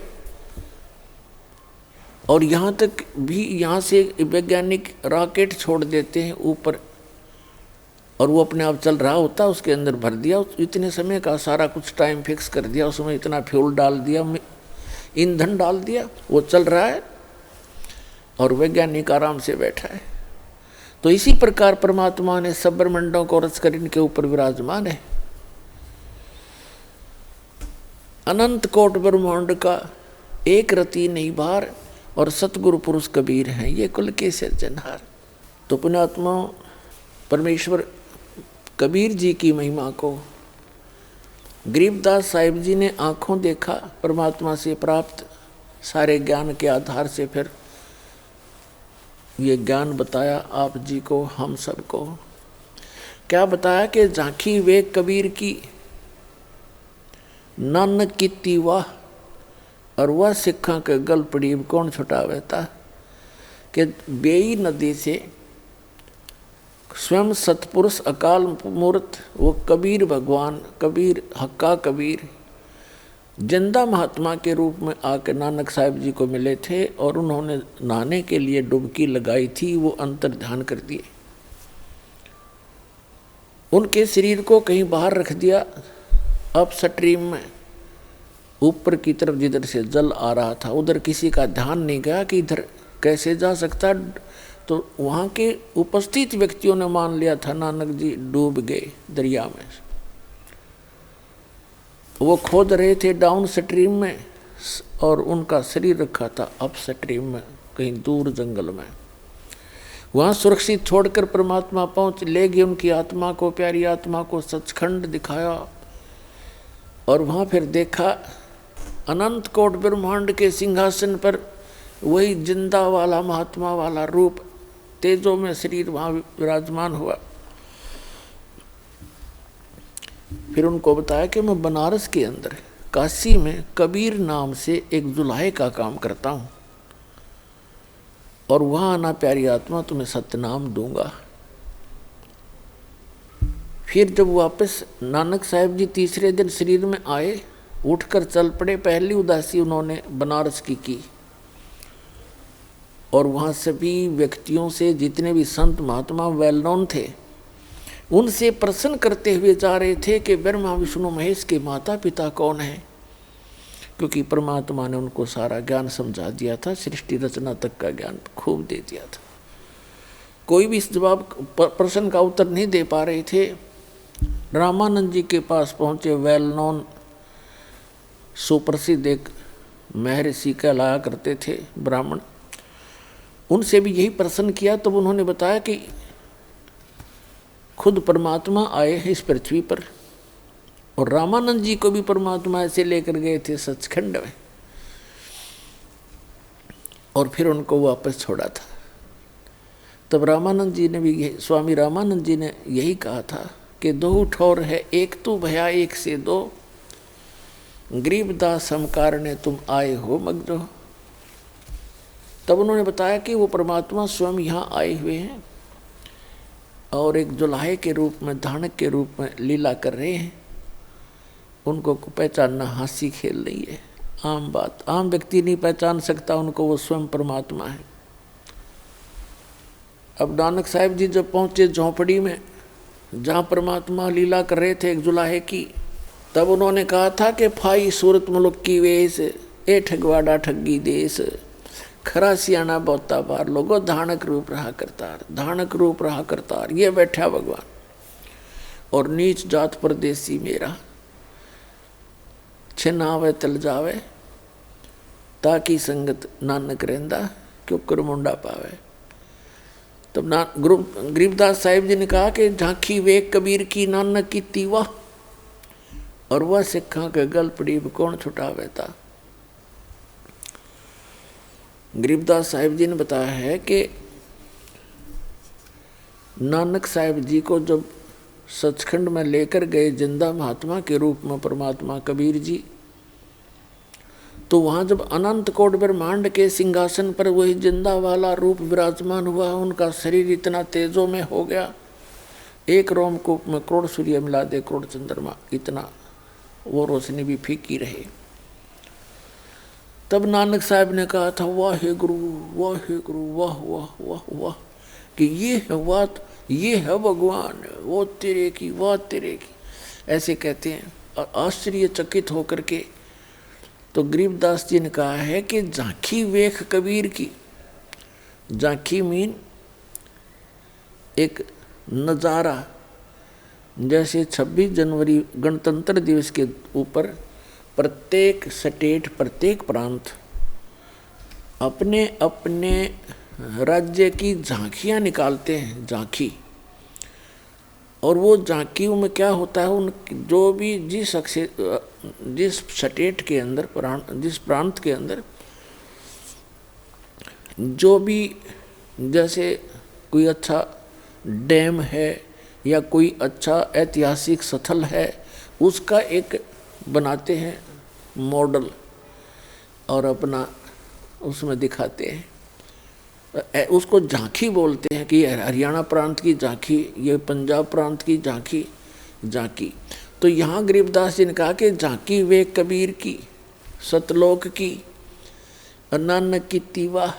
और यहाँ तक भी, यहाँ से वैज्ञानिक रॉकेट छोड़ देते हैं ऊपर और वो अपने आप चल रहा होता, उसके अंदर भर दिया, इतने समय का सारा कुछ टाइम फिक्स कर दिया, उसमें इतना फ्यूल डाल दिया, ईंधन डाल दिया, वो चल रहा है और वैज्ञानिक आराम से बैठा है। तो इसी प्रकार परमात्मा ने सब ब्रह्मांडों को रच कर इनके ऊपर विराजमान है। अनंत कोट ब्रह्मांड का एक रति नहीं बाहर, और सतगुरु पुरुष कबीर हैं ये कुल के सिरजनहार। तो पुण्यात्मा, परमेश्वर कबीर जी की महिमा को गरीबदास साहिब जी ने आँखों देखा, परमात्मा से प्राप्त सारे ज्ञान के आधार से फिर ये ज्ञान बताया आप जी को, हम सबको। क्या बताया कि झांकी वे कबीर की, नानक कीती वाह, और वह सिखा के गल पड़ी कौन छुटावे था। कि बेई नदी से स्वयं सतपुरुष अकाल मूर्त वो कबीर भगवान, कबीर हक्का कबीर जिंदा महात्मा के रूप में आकर नानक साहिब जी को मिले थे, और उन्होंने नहाने के लिए डुबकी लगाई थी, वो अंतर ध्यान कर दिए। उनके शरीर को कहीं बाहर रख दिया, अब स्ट्रीम में ऊपर की तरफ जिधर से जल आ रहा था उधर किसी का ध्यान नहीं गया कि इधर कैसे जा सकता। तो वहाँ के उपस्थित व्यक्तियों ने मान लिया था नानक जी डूब गए दरिया में। वो खोद रहे थे डाउन स्ट्रीम में, और उनका शरीर रखा था अप स्ट्रीम में कहीं दूर जंगल में। वहाँ सुरक्षित छोड़कर परमात्मा पहुँच ले गए उनकी आत्मा को, प्यारी आत्मा को सचखंड दिखाया। और वहाँ फिर देखा अनंत कोट ब्रह्मांड के सिंहासन पर वही जिंदा वाला महात्मा वाला रूप तेजों में शरीर वहाँ विराजमान हुआ। फिर उनको बताया कि मैं बनारस के अंदर काशी में कबीर नाम से एक जुलाहे का काम करता हूँ, और वहाँ आना प्यारी आत्मा तुम्हें सत्यनाम दूंगा। फिर जब वापस नानक साहिब जी तीसरे दिन शरीर में आए, उठकर चल पड़े। पहली उदासी उन्होंने बनारस की और वहाँ सभी व्यक्तियों से, जितने भी संत महात्मा वेल नोन थे, उनसे प्रश्न करते हुए जा रहे थे कि ब्रह्मा विष्णु महेश के माता पिता कौन है, क्योंकि परमात्मा ने उनको सारा ज्ञान समझा दिया था, सृष्टि रचना तक का ज्ञान खूब दे दिया था। कोई भी इस जवाब प्रश्न का उत्तर नहीं दे पा रहे थे। रामानंद जी के पास पहुँचे, वेल नोन सुप्रसिद्ध एक महर्षि कहलाया करते थे ब्राह्मण। उनसे भी यही प्रश्न किया, तब उन्होंने बताया कि खुद परमात्मा आए हैं इस पृथ्वी पर, और रामानंद जी को भी परमात्मा ऐसे लेकर गए थे सचखंड में, और फिर उनको वापस छोड़ा था। तब रामानंद जी ने भी, स्वामी रामानंद जी ने यही कहा था कि दो ठौर है एक तू भया एक से दो, गरीबदास हम कारणे तुम आए हो मगजो। तब उन्होंने बताया कि वो परमात्मा स्वयं यहाँ आए हुए हैं और एक जुलाहे के रूप में, धानक के रूप में लीला कर रहे हैं। उनको पहचानना हंसी खेल नहीं है, आम बात, आम व्यक्ति नहीं पहचान सकता उनको, वो स्वयं परमात्मा है। अब नानक साहिब जी जब पहुँचे झोंपड़ी में जहाँ परमात्मा लीला कर रहे थे एक जुलाहे की, तब उन्होंने कहा था कि फाई सूरत मुल्क की वेश, ए ठगवाड़ा ठगी देश, खरा सियाना बहुता बार लोगो धानक रूप रहा करतार, धानक रूप रहा करतार, ये बैठा भगवान, और नीच जात परदेसी मेरा, छिनावे तल जावे, ताकि संगत नानक रहंदा क्यों कर मुंडा पावे। तब गरीबदास साहिब जी ने कहा कि झांकी वेख कबीर की नानक की तीवा, और वह सिखा के गल पड़ी कौन छुटावे था। गरीबदास साहिब जी ने बताया है कि नानक साहिब जी को जब सचखंड में लेकर गए जिंदा महात्मा के रूप में परमात्मा कबीर जी, तो वहाँ जब अनंत कोट ब्रह्मांड के सिंहासन पर वही जिंदा वाला रूप विराजमान हुआ, उनका शरीर इतना तेजों में हो गया, एक रोमकूप में करोड़ सूर्य मिला दे करोड़ चंद्रमा, इतना वो रोशनी भी फीकी रहे। तब नानक साहब ने कहा था, वाह हे गुरु, वाह हे गुरु, वाह वाह वाह वाह, कि ये है बात, ये है भगवान, वो तेरे की, वाह तेरे की, ऐसे कहते हैं। और आश्चर्यचकित होकर के तो गरीबदास जी ने कहा है कि झांकी वेख कबीर की, झांकी मीन एक नज़ारा, जैसे 26 जनवरी गणतंत्र दिवस के ऊपर प्रत्येक स्टेट, प्रत्येक प्रांत अपने अपने राज्य की झांकियाँ निकालते हैं, झांकी। और वो झांकियों में क्या होता है, उन जो भी जिस स्टेट के अंदर, जिस प्रांत के अंदर जो भी, जैसे कोई अच्छा डैम है या कोई अच्छा ऐतिहासिक स्थल है, उसका एक बनाते हैं मॉडल और अपना उसमें दिखाते हैं। उसको झांकी बोलते हैं कि हरियाणा प्रांत की झांकी, ये पंजाब प्रांत की झांकी, झांकी। तो यहाँ गरीबदास जी ने कहा कि झांकी वे कबीर की, सतलोक की, नानक की तीवा।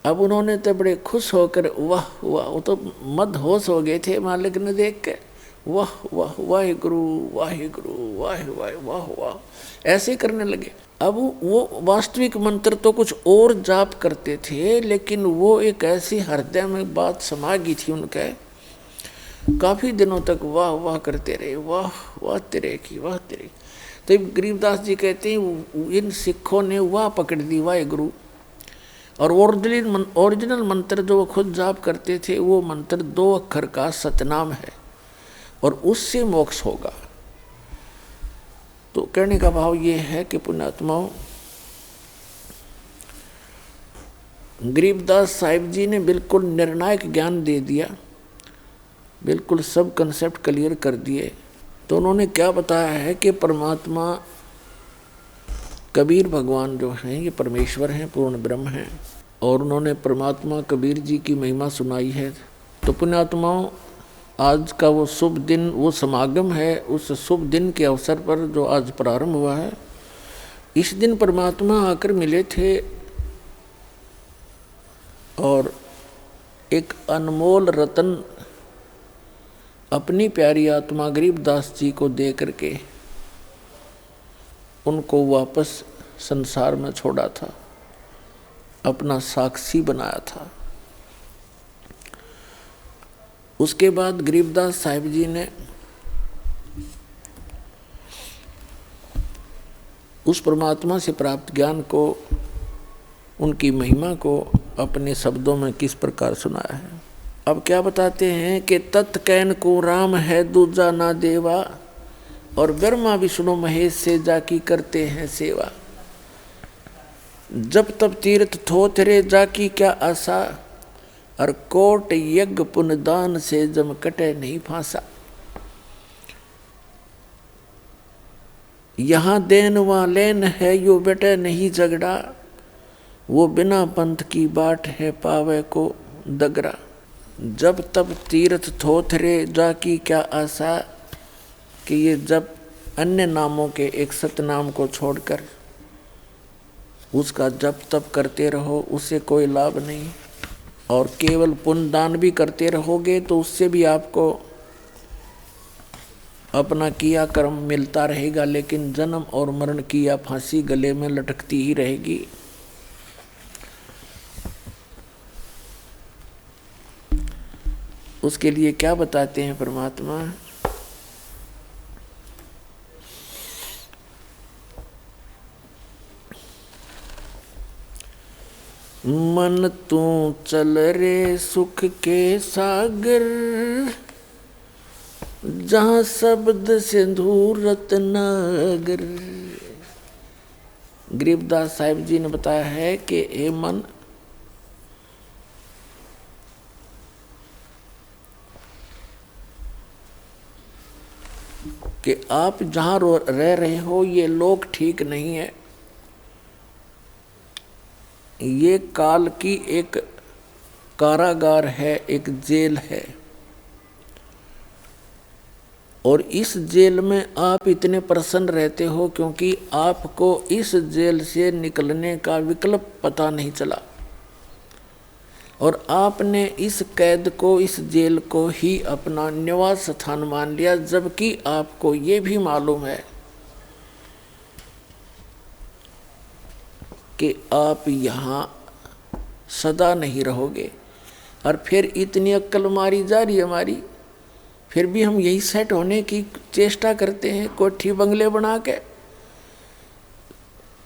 अब उन्होंने तो बड़े खुश होकर वाह वाह, वो तो मदहोश हो गए थे मालिक ने देख के, वाह वाह वाहिगुरु वाहिगुरु वाह वाह वाह वाह, ऐसे करने लगे। अब वो वास्तविक मंत्र तो कुछ और जाप करते थे, लेकिन वो एक ऐसी हृदय में बात समा गई थी उनके, काफी दिनों तक वाह वाह करते रहे, वाह वाह तेरे की, वाह तेरे। तो गरीबदास जी कहते हैं इन सिखों ने वाह पकड़ दी वाहिगुरु, और ओरिजिनल मंत्र जो वो खुद जाप करते थे वो मंत्र 2 अक्षर का सतनाम है, और उससे मोक्ष होगा। तो कहने का भाव ये है कि पुण्यात्माओं, गरीबदास साहिब जी ने बिल्कुल निर्णायक ज्ञान दे दिया, बिल्कुल सब कंसेप्ट क्लियर कर दिए। तो उन्होंने क्या बताया है कि परमात्मा कबीर भगवान जो हैं ये परमेश्वर हैं, पूर्ण ब्रह्म हैं, और उन्होंने परमात्मा कबीर जी की महिमा सुनाई है। तो पुण्यात्माओं, आज का वो शुभ दिन, वो समागम है, उस शुभ दिन के अवसर पर जो आज प्रारंभ हुआ है, इस दिन परमात्मा आकर मिले थे और एक अनमोल रतन अपनी प्यारी आत्मा गरीबदास जी को दे करके उनको वापस संसार में छोड़ा था, अपना साक्षी बनाया था। उसके बाद गरीबदास साहिब जी ने उस परमात्मा से प्राप्त ज्ञान को, उनकी महिमा को अपने शब्दों में किस प्रकार सुनाया है। अब क्या बताते हैं कि तत् कैन को राम है दूजा ना देवा, और ब्रह्मा विष्णु महेश से जाकी करते हैं सेवा। जब तब तीर्थ थोथरे जाकी क्या आशा, और कोट यज्ञ पुण्य दान से जम कटे नहीं फांसा। यहाँ देन वहाँ लेन है यो बेटे नहीं झगड़ा, वो बिना पंथ की बाट है पावे को दगरा। जब तब तीर्थ थोथरे जाकी क्या आशा, कि ये जब अन्य नामों के एक सतनाम को छोड़कर उसका जप तप करते रहो, उससे कोई लाभ नहीं, और केवल पुण्य दान भी करते रहोगे तो उससे भी आपको अपना किया कर्म मिलता रहेगा, लेकिन जन्म और मरण की या फांसी गले में लटकती ही रहेगी। उसके लिए क्या बताते हैं परमात्मा, मन तू चल रे सुख के सागर, जहाँ शब्द सिंधु रत्नागर। गरीबदास साहिब जी ने बताया है कि हे मन, कि आप जहाँ रह रहे हो ये लोक ठीक नहीं है, ये काल की एक कारागार है, एक जेल है, और इस जेल में आप इतने प्रसन्न रहते हो क्योंकि आपको इस जेल से निकलने का विकल्प पता नहीं चला, और आपने इस कैद को, इस जेल को ही अपना निवास स्थान मान लिया, जबकि आपको ये भी मालूम है कि आप यहाँ सदा नहीं रहोगे। और फिर इतनी अक्ल मारी जा रही है हमारी, फिर भी हम यही सेट होने की चेष्टा करते हैं, कोठी बंगले बना के,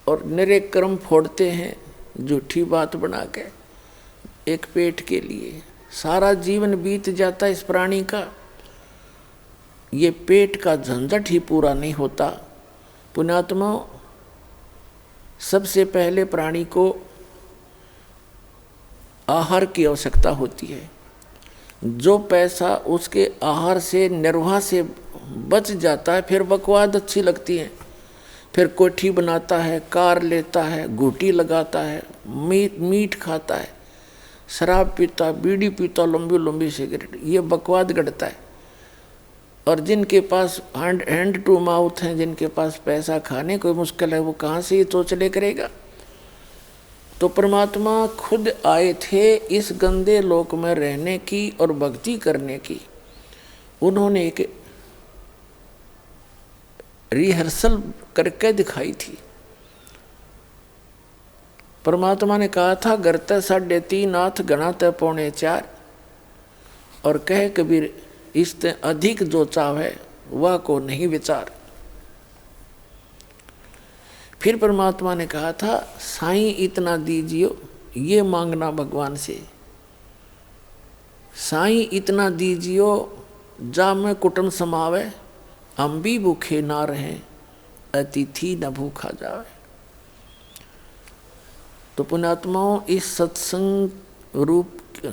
और निरे कर्म फोड़ते हैं झूठी बात बना के, एक पेट के लिए सारा जीवन बीत जाता है इस प्राणी का। ये पेट का झंझट ही पूरा नहीं होता। पुण्यात्मा, सबसे पहले प्राणी को आहार की आवश्यकता होती है, जो पैसा उसके आहार से निर्वाह से बच जाता है, फिर बकवाद अच्छी लगती है, फिर कोठी बनाता है, कार लेता है, घूटी लगाता है, मीट खाता है, शराब पीता, बीड़ी पीता, लंबी लंबी सिगरेट, ये बकवाद गढ़ता है। और जिनके पास हैंड टू माउथ हैं, जिनके पास पैसा खाने कोई मुश्किल है, वो कहाँ से ये चोचले करेगा। तो परमात्मा खुद आए थे इस गंदे लोक में रहने की और भक्ति करने की। उन्होंने एक रिहर्सल करके दिखाई थी। परमात्मा ने कहा था गरते 3.5 हाथ गणाते 3.25, और कहे कबीर इससे अधिक जो चाहे वह को नहीं विचार। फिर परमात्मा ने कहा था साईं इतना दीजियो, ये मांगना भगवान से, साईं इतना दीजियो जा में कुटुंब समावे, हम भी भूखे ना रहें, अतिथि न भूखा जावे। तो पुण्यात्माओं, इस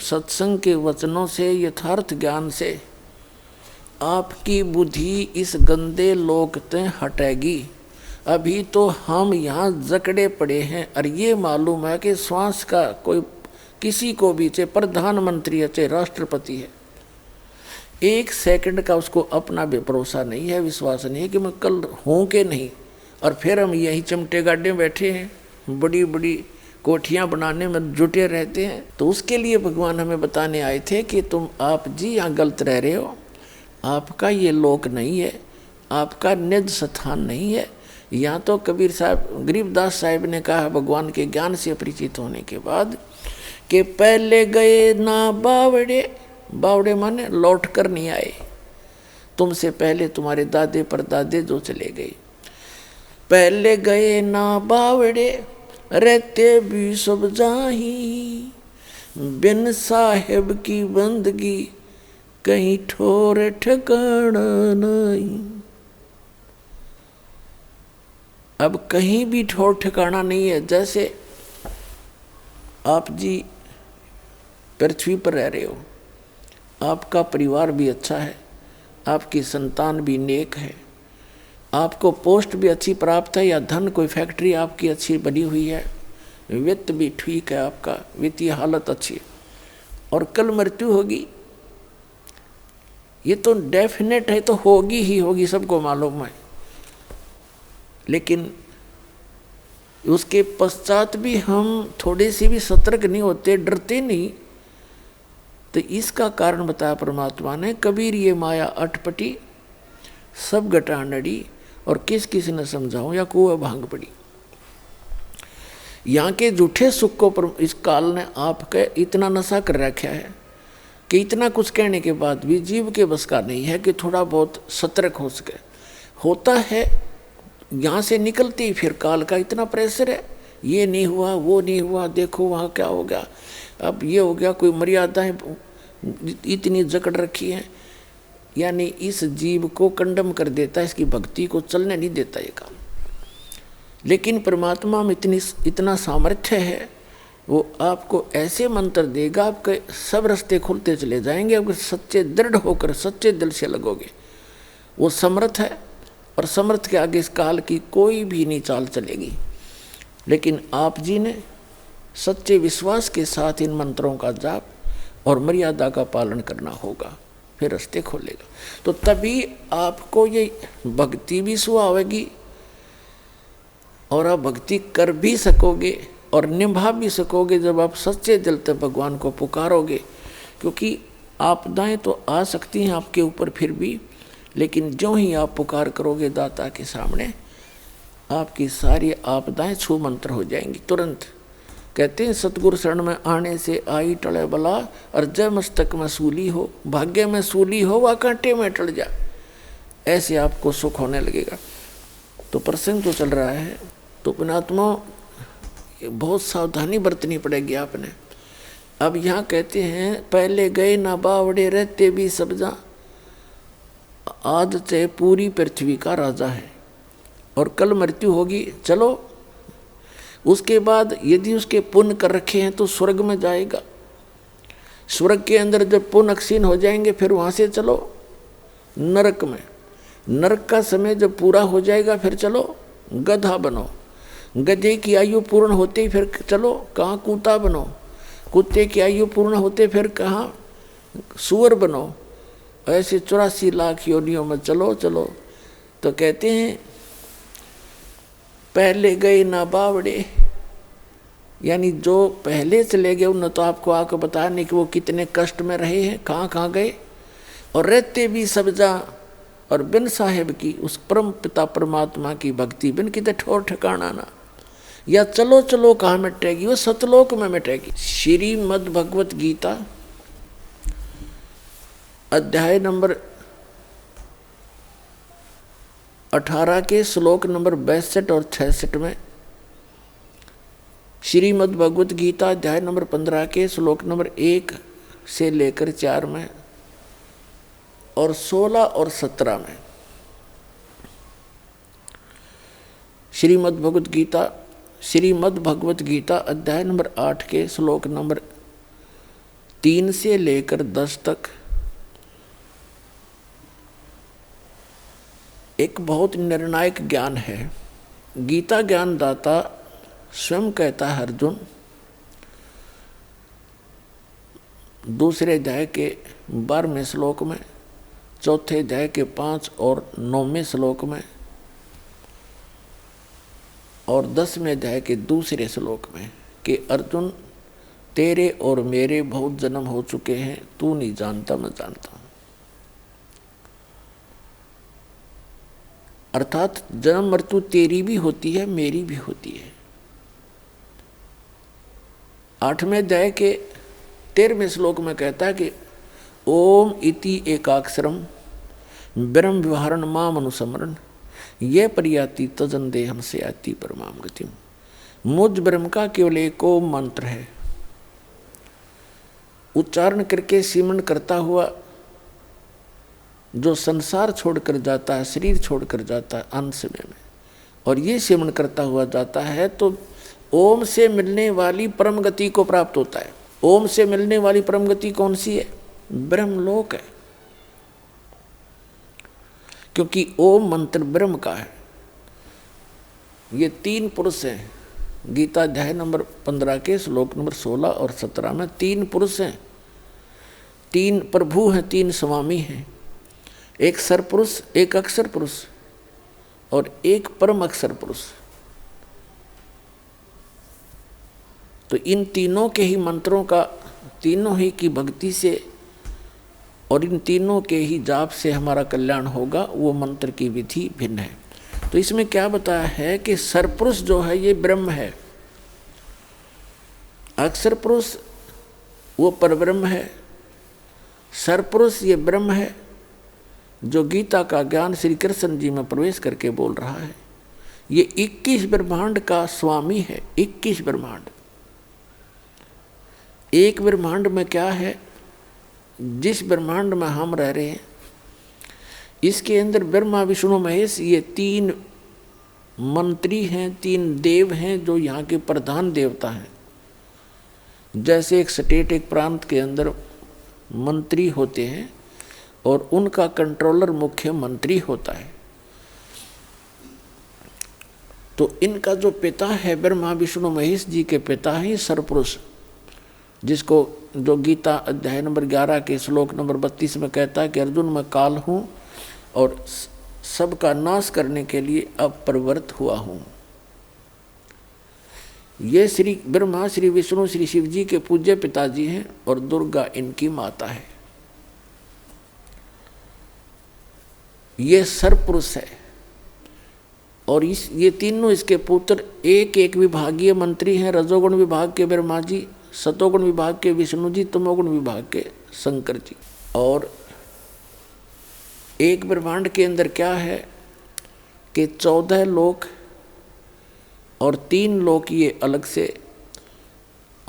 सत्संग के वचनों से, यथार्थ ज्ञान से आपकी बुद्धि इस गंदे लोक से हटेगी। अभी तो हम यहाँ जकड़े पड़े हैं, और ये मालूम है कि श्वास का कोई किसी को भी, चाहे प्रधानमंत्री है चाहे राष्ट्रपति है, 1 सेकंड का उसको अपना भी भरोसा नहीं है, विश्वास नहीं है कि मैं कल हूँ कि नहीं। और फिर हम यही चमटे गाड्डे में बैठे हैं, बड़ी बड़ी कोठियाँ बनाने में जुटे रहते हैं। तो उसके लिए भगवान हमें बताने आए थे कि तुम आप जी यहाँ गलत रह रहे हो, आपका ये लोक नहीं है, आपका निज स्थान नहीं है। यहाँ तो कबीर साहब, गरीबदास साहिब ने कहा भगवान के ज्ञान से परिचित होने के बाद कि पहले गए ना बावड़े, बावड़े माने लौट कर नहीं आए, तुमसे पहले तुम्हारे दादे परदादे जो चले गए। पहले गए ना बावड़े रहते भी सब जाही, बिन साहेब की बंदगी कहीं ठोर ठिकाना नहीं। अब कहीं भी ठोर ठिकाना नहीं है। जैसे आप जी पृथ्वी पर रह रहे हो, आपका परिवार भी अच्छा है, आपकी संतान भी नेक है, आपको पोस्ट भी अच्छी प्राप्त है, या धन कोई फैक्ट्री आपकी अच्छी बनी हुई है, वित्त भी ठीक है, आपका वित्तीय हालत अच्छी है, और कल मृत्यु होगी, ये तो डेफिनेट है, तो होगी ही होगी, सबको मालूम है। लेकिन उसके पश्चात भी हम थोड़े से भी सतर्क नहीं होते, डरते नहीं। तो इसका कारण बताया परमात्मा ने, कबीर ये माया अटपटी सब गटानड़ी, और किस किस ने समझाऊं या कुएं भांग पड़ी। यहाँ के झूठे सुख को इस काल ने आपके इतना नशा कर रखा है कि इतना कुछ कहने के बाद भी जीव के बस का नहीं है कि थोड़ा बहुत सतर्क हो सके। होता है यहाँ से निकलते ही फिर काल का इतना प्रेशर है, ये नहीं हुआ, वो नहीं हुआ, देखो वहाँ क्या हो गया, अब ये हो गया, कोई मर्यादाएं इतनी जकड़ रखी हैं, यानी इस जीव को कंडम कर देता है, इसकी भक्ति को चलने नहीं देता ये काम। लेकिन परमात्मा में इतना सामर्थ्य है, वो आपको ऐसे मंत्र देगा, आपके सब रास्ते खुलते चले जाएंगे, अगर सच्चे दृढ़ होकर सच्चे दिल से लगोगे। वो समर्थ है, और समर्थ के आगे इस काल की कोई भी नहीं चाल चलेगी। लेकिन आप जी ने सच्चे विश्वास के साथ इन मंत्रों का जाप और मर्यादा का पालन करना होगा, फिर रास्ते खोलेगा। तो तभी आपको ये भक्ति भी सुहावेगी, और आप भक्ति कर भी सकोगे और निभा भी सकोगे जब आप सच्चे दिल से भगवान को पुकारोगे। क्योंकि आपदाएं तो आ सकती हैं आपके ऊपर फिर भी, लेकिन जो ही आप पुकार करोगे दाता के सामने, आपकी सारी आपदाएं छू मंत्र हो जाएंगी तुरंत। कहते हैं सतगुरु शरण में आने से आई टले बला, और जय मस्तक में सूली हो, भाग्य में सूली हो व कांटे में टल जा, ऐसे आपको सुख होने लगेगा। तो प्रसंग तो चल रहा है, तो पुण्यात्मा बहुत सावधानी बरतनी पड़ेगी आपने। अब यहाँ कहते हैं पहले गए ना बावड़े रहते भी सब जा, आज से पूरी पृथ्वी का राजा है, और कल मृत्यु होगी। चलो उसके बाद यदि उसके पुण्य कर रखे हैं तो स्वर्ग में जाएगा, स्वर्ग के अंदर जब पुण्य क्षीण हो जाएंगे फिर वहाँ से चलो नरक में। नरक का समय जब पूरा हो जाएगा फिर चलो गधा बनो। गधे की आयु पूर्ण होते ही फिर चलो कहाँ कुत्ता बनो। कुत्ते की आयु पूर्ण होते फिर कहाँ सूअर बनो। ऐसे 84 लाख योनियों में चलो चलो। तो कहते हैं पहले गए ना बावड़े, यानी जो पहले चले गए उन्होंने तो आपको आकर बताया नहीं कि वो कितने कष्ट में रहे हैं, कहाँ कहाँ गए। और रहते भी सब जा और बिन साहेब की उस परम पिता परमात्मा की भक्ति बिन किते ठोर ठिकाना ना। या चलो चलो कहाँ मिटेगी, वो सतलोक में मिटेगी। श्रीमद् भगवत गीता अध्याय नंबर 18 के श्लोक नंबर 62 और 66 में, श्रीमद् भगवत गीता अध्याय नंबर 15 के श्लोक नंबर 1 से लेकर 4 में और 16 और 17 में। श्रीमद् भगवत गीता अध्याय नंबर 8 के श्लोक नंबर 3 से लेकर 10 तक एक बहुत निर्णायक ज्ञान है। गीता ज्ञान दाता स्वयं कहता है अर्जुन, दूसरे अध्याय के 12वें श्लोक में, चौथे अध्याय के 5 और 9वें श्लोक में और 10वें अध्याय के दूसरे श्लोक में कि अर्जुन तेरे और मेरे बहुत जन्म हो चुके हैं, तू नहीं जानता मैं जानता हूं। अर्थात जन्म मृत्यु तेरी भी होती है मेरी भी होती है। 8वें अध्याय के 13वें श्लोक में कहता है कि ओम इति एकाक्षरम ब्रह्म व्यवहारण माम अनुसमरण ये परियाति तजन देहम से आती परमाम गतिम। मुझ ब्रह्म का केवल एक ओम मंत्र है, उच्चारण करके सिमरण करता हुआ जो संसार छोड़कर जाता है, शरीर छोड़कर जाता है अंत समय में, और ये सिमरण करता हुआ जाता है तो ओम से मिलने वाली परम गति को प्राप्त होता है। ओम से मिलने वाली परम गति कौन सी है? ब्रह्मलोक है, क्योंकि ओम मंत्र ब्रह्म का है। ये 3 पुरुष हैं। गीता अध्याय नंबर 15 के श्लोक नंबर 16 और 17 में 3 पुरुष हैं, 3 प्रभु हैं, 3 स्वामी हैं। एक सरपुरुष, एक अक्षर पुरुष और एक परम अक्षर पुरुष। तो इन तीनों के ही मंत्रों का, तीनों ही की भक्ति से और इन तीनों के ही जाप से हमारा कल्याण होगा। वो मंत्र की विधि भिन्न है। तो इसमें क्या बताया है कि सरपुरुष जो है ये ब्रह्म है, अक्षर पुरुष वो परब्रह्म है, सरपुरुष ये ब्रह्म है जो गीता का ज्ञान श्री कृष्ण जी में प्रवेश करके बोल रहा है। ये 21 ब्रह्मांड का स्वामी है। 21 ब्रह्मांड, एक ब्रह्मांड में क्या है, जिस ब्रह्मांड में हम रह रहे हैं इसके अंदर ब्रह्मा विष्णु महेश ये 3 मंत्री हैं, 3 देव हैं जो यहाँ के प्रधान देवता हैं। जैसे एक स्टेट, एक प्रांत के अंदर मंत्री होते हैं और उनका कंट्रोलर मुख्य मंत्री होता है। तो इनका जो पिता है ब्रह्मा विष्णु महेश जी के पिता है सरपुरुष, जिसको जो गीता अध्याय नंबर 11 के श्लोक नंबर 32 में कहता है कि अर्जुन मैं काल हूँ और सबका नाश करने के लिए अब प्रवृत्त हुआ हूँ। ये श्री ब्रह्मा, श्री विष्णु, श्री शिव जी के पूज्य पिताजी हैं और दुर्गा इनकी माता है। ये सरपुरुष है और ये तीनों इसके पुत्र एक एक विभागीय मंत्री हैं। रजोगुण विभाग के ब्रह्मा जी, सतोगुण विभाग के विष्णु जी, तमोगुण विभाग के शंकर जी। और एक ब्रह्मांड के अंदर क्या है कि 14 लोक और 3 लोक ये अलग से,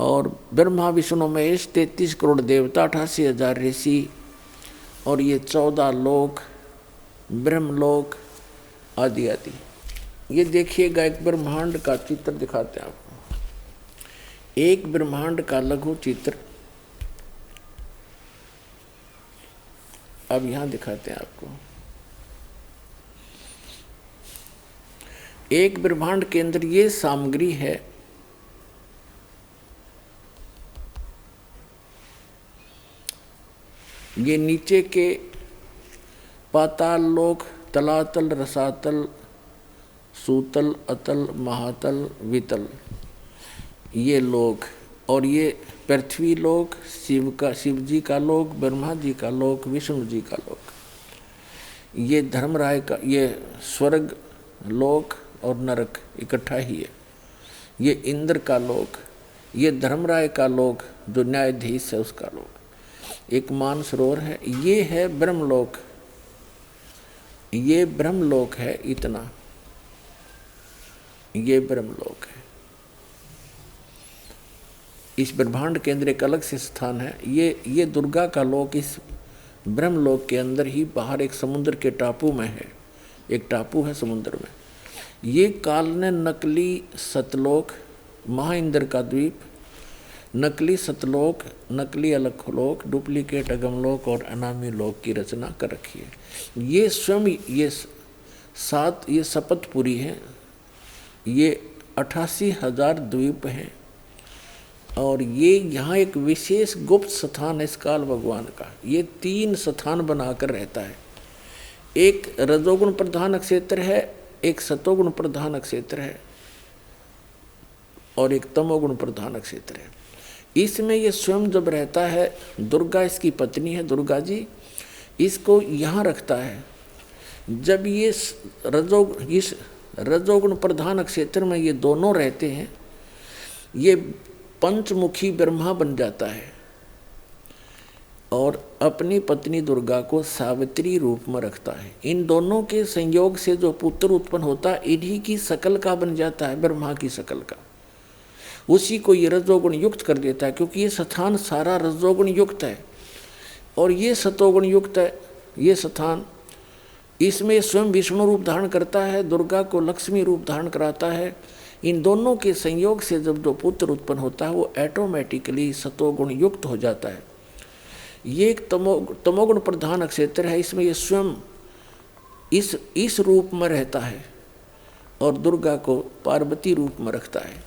और ब्रह्मा विष्णु महेश 33 करोड़ देवता, 88,000 ऋषि और ये 14 लोक, ब्रह्मलोक आदि आदि। ये देखिएगा एक ब्रह्मांड का चित्र दिखाते हैं आपको। एक ब्रह्मांड का लघु चित्र अब यहां दिखाते हैं आपको। एक ब्रह्मांड के अंदर ये सामग्री है, ये नीचे के पाताल लोक, तलातल, रसातल, सूतल, अतल, महातल, वितल, ये लोक, और ये पृथ्वी लोक, शिव जी का लोक, ब्रह्मा जी का लोक, विष्णु जी का लोक, ये धर्मराय का, ये स्वर्ग लोक और नरक इकट्ठा ही है। ये इंद्र का लोक, ये धर्मराय का लोक जो न्यायाधीश है उसका लोक। एक मानसरोवर है, ये है ब्रह्मलोक, ये ब्रह्मलोक है, इतना ये ब्रह्मलोक है। इस ब्रह्मांड के अंदर एक अलग से स्थान है, ये दुर्गा का लोक इस ब्रह्मलोक के अंदर ही बाहर एक समुद्र के टापू में है, एक टापू है समुद्र में। ये काल ने नकली सतलोक, महाइंद्र का द्वीप, नकली सतलोक, नकली अलखलोक, डुप्लीकेट अगमलोक और अनामी लोक की रचना कर रखी है। ये स्वयं ये शपथपुरी है, ये 88,000 द्वीप हैं, और ये यहाँ एक विशेष गुप्त स्थान है इस काल भगवान का। ये 3 स्थान बनाकर रहता है, एक रजोगुण प्रधान क्षेत्र है, एक सतोगुण प्रधान क्षेत्र है और एक तमोगुण प्रधान क्षेत्र है। इसमें ये स्वयं जब रहता है, दुर्गा इसकी पत्नी है, दुर्गा जी इसको यहाँ रखता है। जब ये इस रजोगुण प्रधान क्षेत्र में ये दोनों रहते हैं, ये पंचमुखी ब्रह्मा बन जाता है और अपनी पत्नी दुर्गा को सावित्री रूप में रखता है। इन दोनों के संयोग से जो पुत्र उत्पन्न होता है, इन्हीं की शकल का बन जाता है, ब्रह्मा की शकल का। उसी को ये रजोगुण युक्त कर देता है, क्योंकि ये स्थान सारा रजोगुण युक्त है और ये सतोगुण युक्त है। ये स्थान, इसमें स्वयं विष्णु रूप धारण करता है, दुर्गा को लक्ष्मी रूप धारण कराता है। इन दोनों के संयोग से जब जो पुत्र उत्पन्न होता है वो ऑटोमेटिकली सतोगुण युक्त हो जाता है। ये एक तमोगुण प्रधान क्षेत्र है, इसमें ये स्वयं इस रूप में रहता है और दुर्गा को पार्वती रूप में रखता है।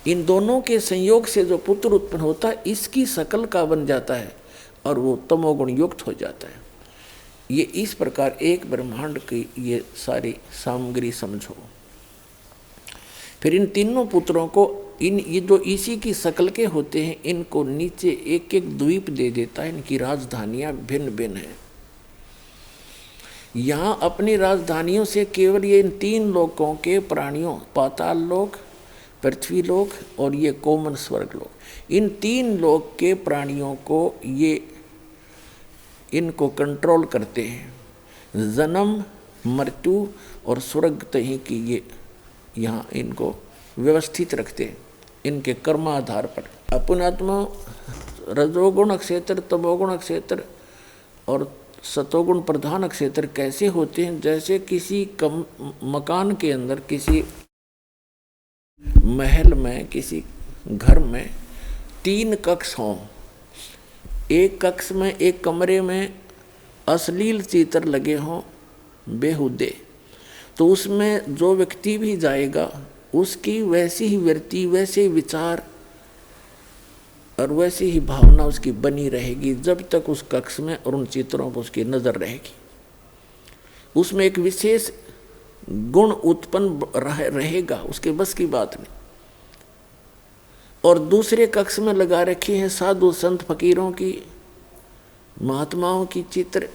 इन दोनों के संयोग से जो पुत्र उत्पन्न होता है इसकी शकल का बन जाता है और वो तमोगुण युक्त हो जाता है। ये इस प्रकार एक ब्रह्मांड की ये सारी सामग्री समझो। फिर इन तीनों पुत्रों को ये जो इसी की शकल के होते हैं, इनको नीचे एक एक द्वीप दे देता है। इनकी राजधानियां भिन्न भिन्न हैं। यहाँ अपनी राजधानियों से केवल ये इन 3 लोकों के प्राणियों, पाताल लोक, पृथ्वी लोक और ये कोमन स्वर्ग लोक, इन 3 लोक के प्राणियों को ये इनको कंट्रोल करते हैं। जन्म, मृत्यु और स्वर्ग तही की ये यहाँ इनको व्यवस्थित रखते हैं इनके कर्माधार पर। अपनात्मा रजोगुण क्षेत्र, तमोगुण क्षेत्र और सतोगुण प्रधान क्षेत्र कैसे होते हैं? जैसे किसी मकान के अंदर, किसी महल में, किसी घर में 3 कक्ष हों। एक कक्ष में, एक कमरे में अश्लील चित्र लगे हों बेहुदे, तो उसमें जो व्यक्ति भी जाएगा उसकी वैसी ही वृत्ति, वैसे ही विचार और वैसी ही भावना उसकी बनी रहेगी जब तक उस कक्ष में और उन चित्रों पर उसकी नजर रहेगी। उसमें एक विशेष गुण उत्पन्न रहेगा, उसके बस की बात नहीं। और दूसरे कक्ष में लगा रखी हैं साधु संत फकीरों की, महात्माओं की चित्र।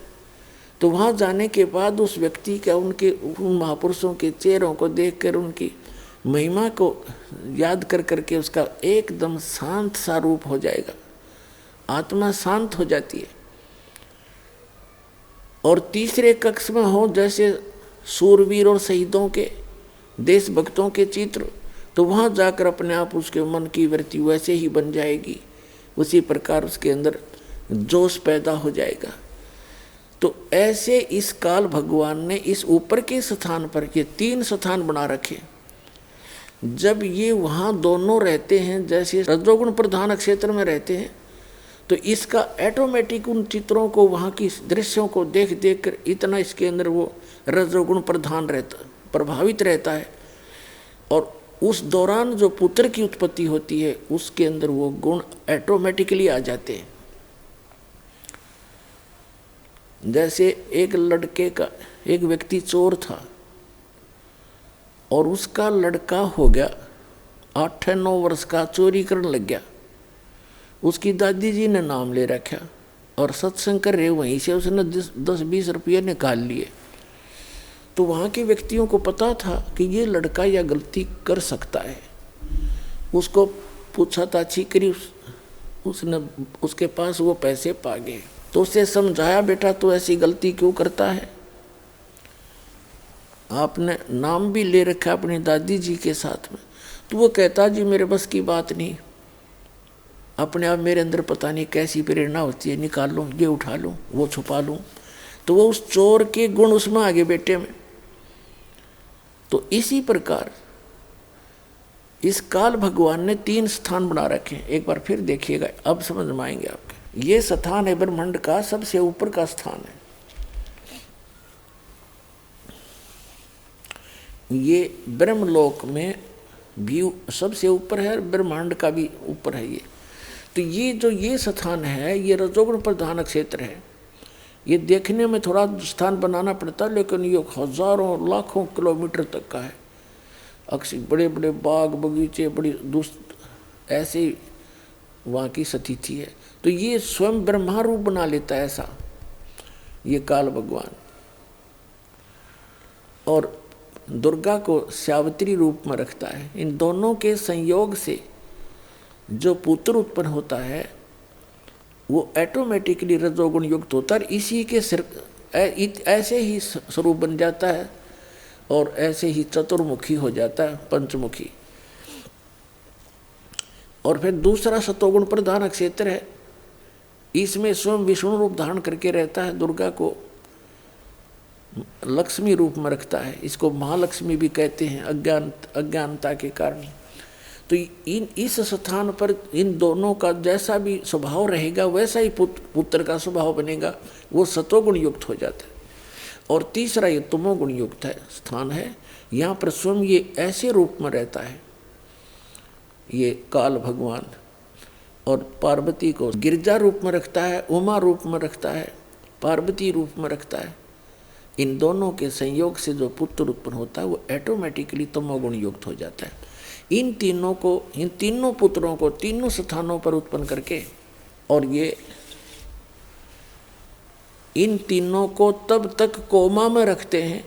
तो वहाँ जाने के बाद उस व्यक्ति का, उन महापुरुषों के चेहरों को देखकर, उनकी महिमा को याद कर करके उसका एकदम शांत सा रूप हो जाएगा, आत्मा शांत हो जाती है। और तीसरे कक्ष में हो जैसे सूरवीर और शहीदों के, देशभक्तों के चित्र, तो वहाँ जाकर अपने आप उसके मन की वृत्ति वैसे ही बन जाएगी, उसी प्रकार उसके अंदर जोश पैदा हो जाएगा। तो ऐसे इस काल भगवान ने इस ऊपर के स्थान पर ये 3 स्थान बना रखे। जब ये वहाँ दोनों रहते हैं, जैसे रजोगुण प्रधान क्षेत्र में रहते हैं, तो इसका ऑटोमेटिक उन चित्रों को, वहाँ की दृश्यों को देख देख कर इतना इसके अंदर वो रजोगुण प्रधान रहता, प्रभावित रहता है। और उस दौरान जो पुत्र की उत्पत्ति होती है उसके अंदर वो गुण ऑटोमेटिकली आ जाते हैं। जैसे एक लड़के का, एक व्यक्ति चोर था और उसका लड़का हो गया 8-9 वर्ष का, चोरी करने लग गया। उसकी दादी जी ने नाम ले रखा और सत्संग कर रहे, वहीं से उसने 10-20 रुपये निकाल लिए। तो वहाँ के व्यक्तियों को पता था कि ये लड़का यह गलती कर सकता है। उसको पूछा ताछी करी, उसने उसके पास वो पैसे पा गए। तो उसे समझाया, बेटा तो ऐसी गलती क्यों करता है, आपने नाम भी ले रखा अपनी दादी जी के साथ में। तो वो कहता, जी मेरे बस की बात नहीं, अपने आप मेरे अंदर पता नहीं कैसी प्रेरणा होती है, निकाल लूँ, ये उठा लूँ, वो छुपा लूँ। तो वो उस चोर के गुण उसमें आगे बेटे में। तो इसी प्रकार इस काल भगवान ने 3 स्थान बना रखे हैं। एक बार फिर देखिएगा, अब समझ में आएंगे आपके। ये स्थान है ब्रह्मांड का सबसे ऊपर का स्थान है। ये ब्रह्मलोक में भी सबसे ऊपर है, ब्रह्मांड का भी ऊपर है ये। तो ये जो ये स्थान है, ये रजोगुण प्रधान क्षेत्र है। ये देखने में थोड़ा स्थान बनाना पड़ता है, लेकिन ये हजारों लाखों किलोमीटर तक का है। अक्सर बड़े बड़े बाग बगीचे, बड़ी ऐसे वहाँ की स्थिति है। तो ये स्वयं ब्रह्मा रूप बना लेता है ऐसा ये काल भगवान, और दुर्गा को सावित्री रूप में रखता है। इन दोनों के संयोग से जो पुत्र उत्पन्न होता है वो ऑटोमेटिकली रजोगुण युक्त होता है। इसी के सिर ऐसे ही स्वरूप बन जाता है और ऐसे ही चतुर्मुखी हो जाता है, पंचमुखी। और फिर दूसरा सतोगुण प्रधान क्षेत्र है। इसमें स्वयं विष्णु रूप धारण करके रहता है, दुर्गा को लक्ष्मी रूप में रखता है। इसको महालक्ष्मी भी कहते हैं अज्ञानता के कारण। तो इस स्थान पर इन दोनों का जैसा भी स्वभाव रहेगा वैसा ही पुत्र का स्वभाव बनेगा, वो सतोगुण युक्त हो जाता है। और तीसरा ये तमोगुण युक्त है स्थान है। यहाँ पर स्वयं ये ऐसे रूप में रहता है ये काल भगवान, और पार्वती को गिरजा रूप में रखता है, उमा रूप में रखता है, पार्वती रूप में रखता है। इन दोनों के संयोग से जो पुत्र उत्पन्न होता है वो ऑटोमेटिकली तमोगुण युक्त हो जाता है। इन तीनों पुत्रों को तीनों स्थानों पर उत्पन्न करके, और ये इन तीनों को तब तक कोमा में रखते हैं,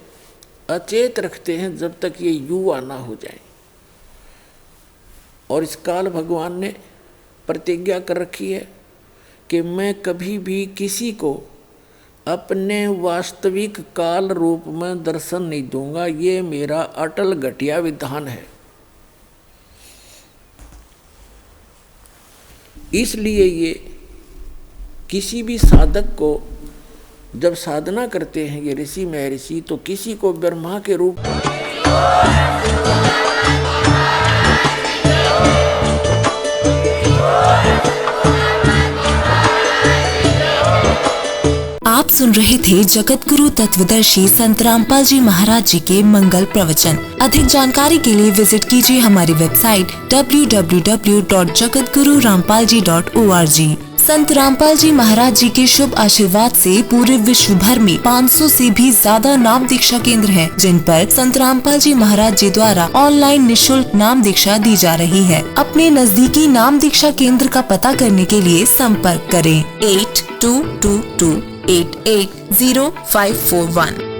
अचेत रखते हैं, जब तक ये युवा ना हो जाए। और इस काल भगवान ने प्रतिज्ञा कर रखी है कि मैं कभी भी किसी को अपने वास्तविक काल रूप में दर्शन नहीं दूंगा। ये मेरा अटल घटिया विधान है। इसलिए ये किसी भी साधक को जब साधना करते हैं ये ऋषि महर्षि, तो किसी को ब्रह्मा के रूप आप सुन रहे थे जगत गुरु तत्वदर्शी संत रामपाल जी महाराज जी के मंगल प्रवचन। अधिक जानकारी के लिए विजिट कीजिए हमारी वेबसाइट www.jagatgururampalji.org। संत रामपाल जी महाराज जी के शुभ आशीर्वाद से पूरे विश्व भर में 500 से भी ज्यादा नाम दीक्षा केंद्र हैं, जिन पर संत रामपाल जी महाराज जी द्वारा ऑनलाइन निशुल्क नाम दीक्षा दी जा रही है। अपने नजदीकी नाम दीक्षा केंद्र का पता करने के लिए संपर्क करें 8222880541।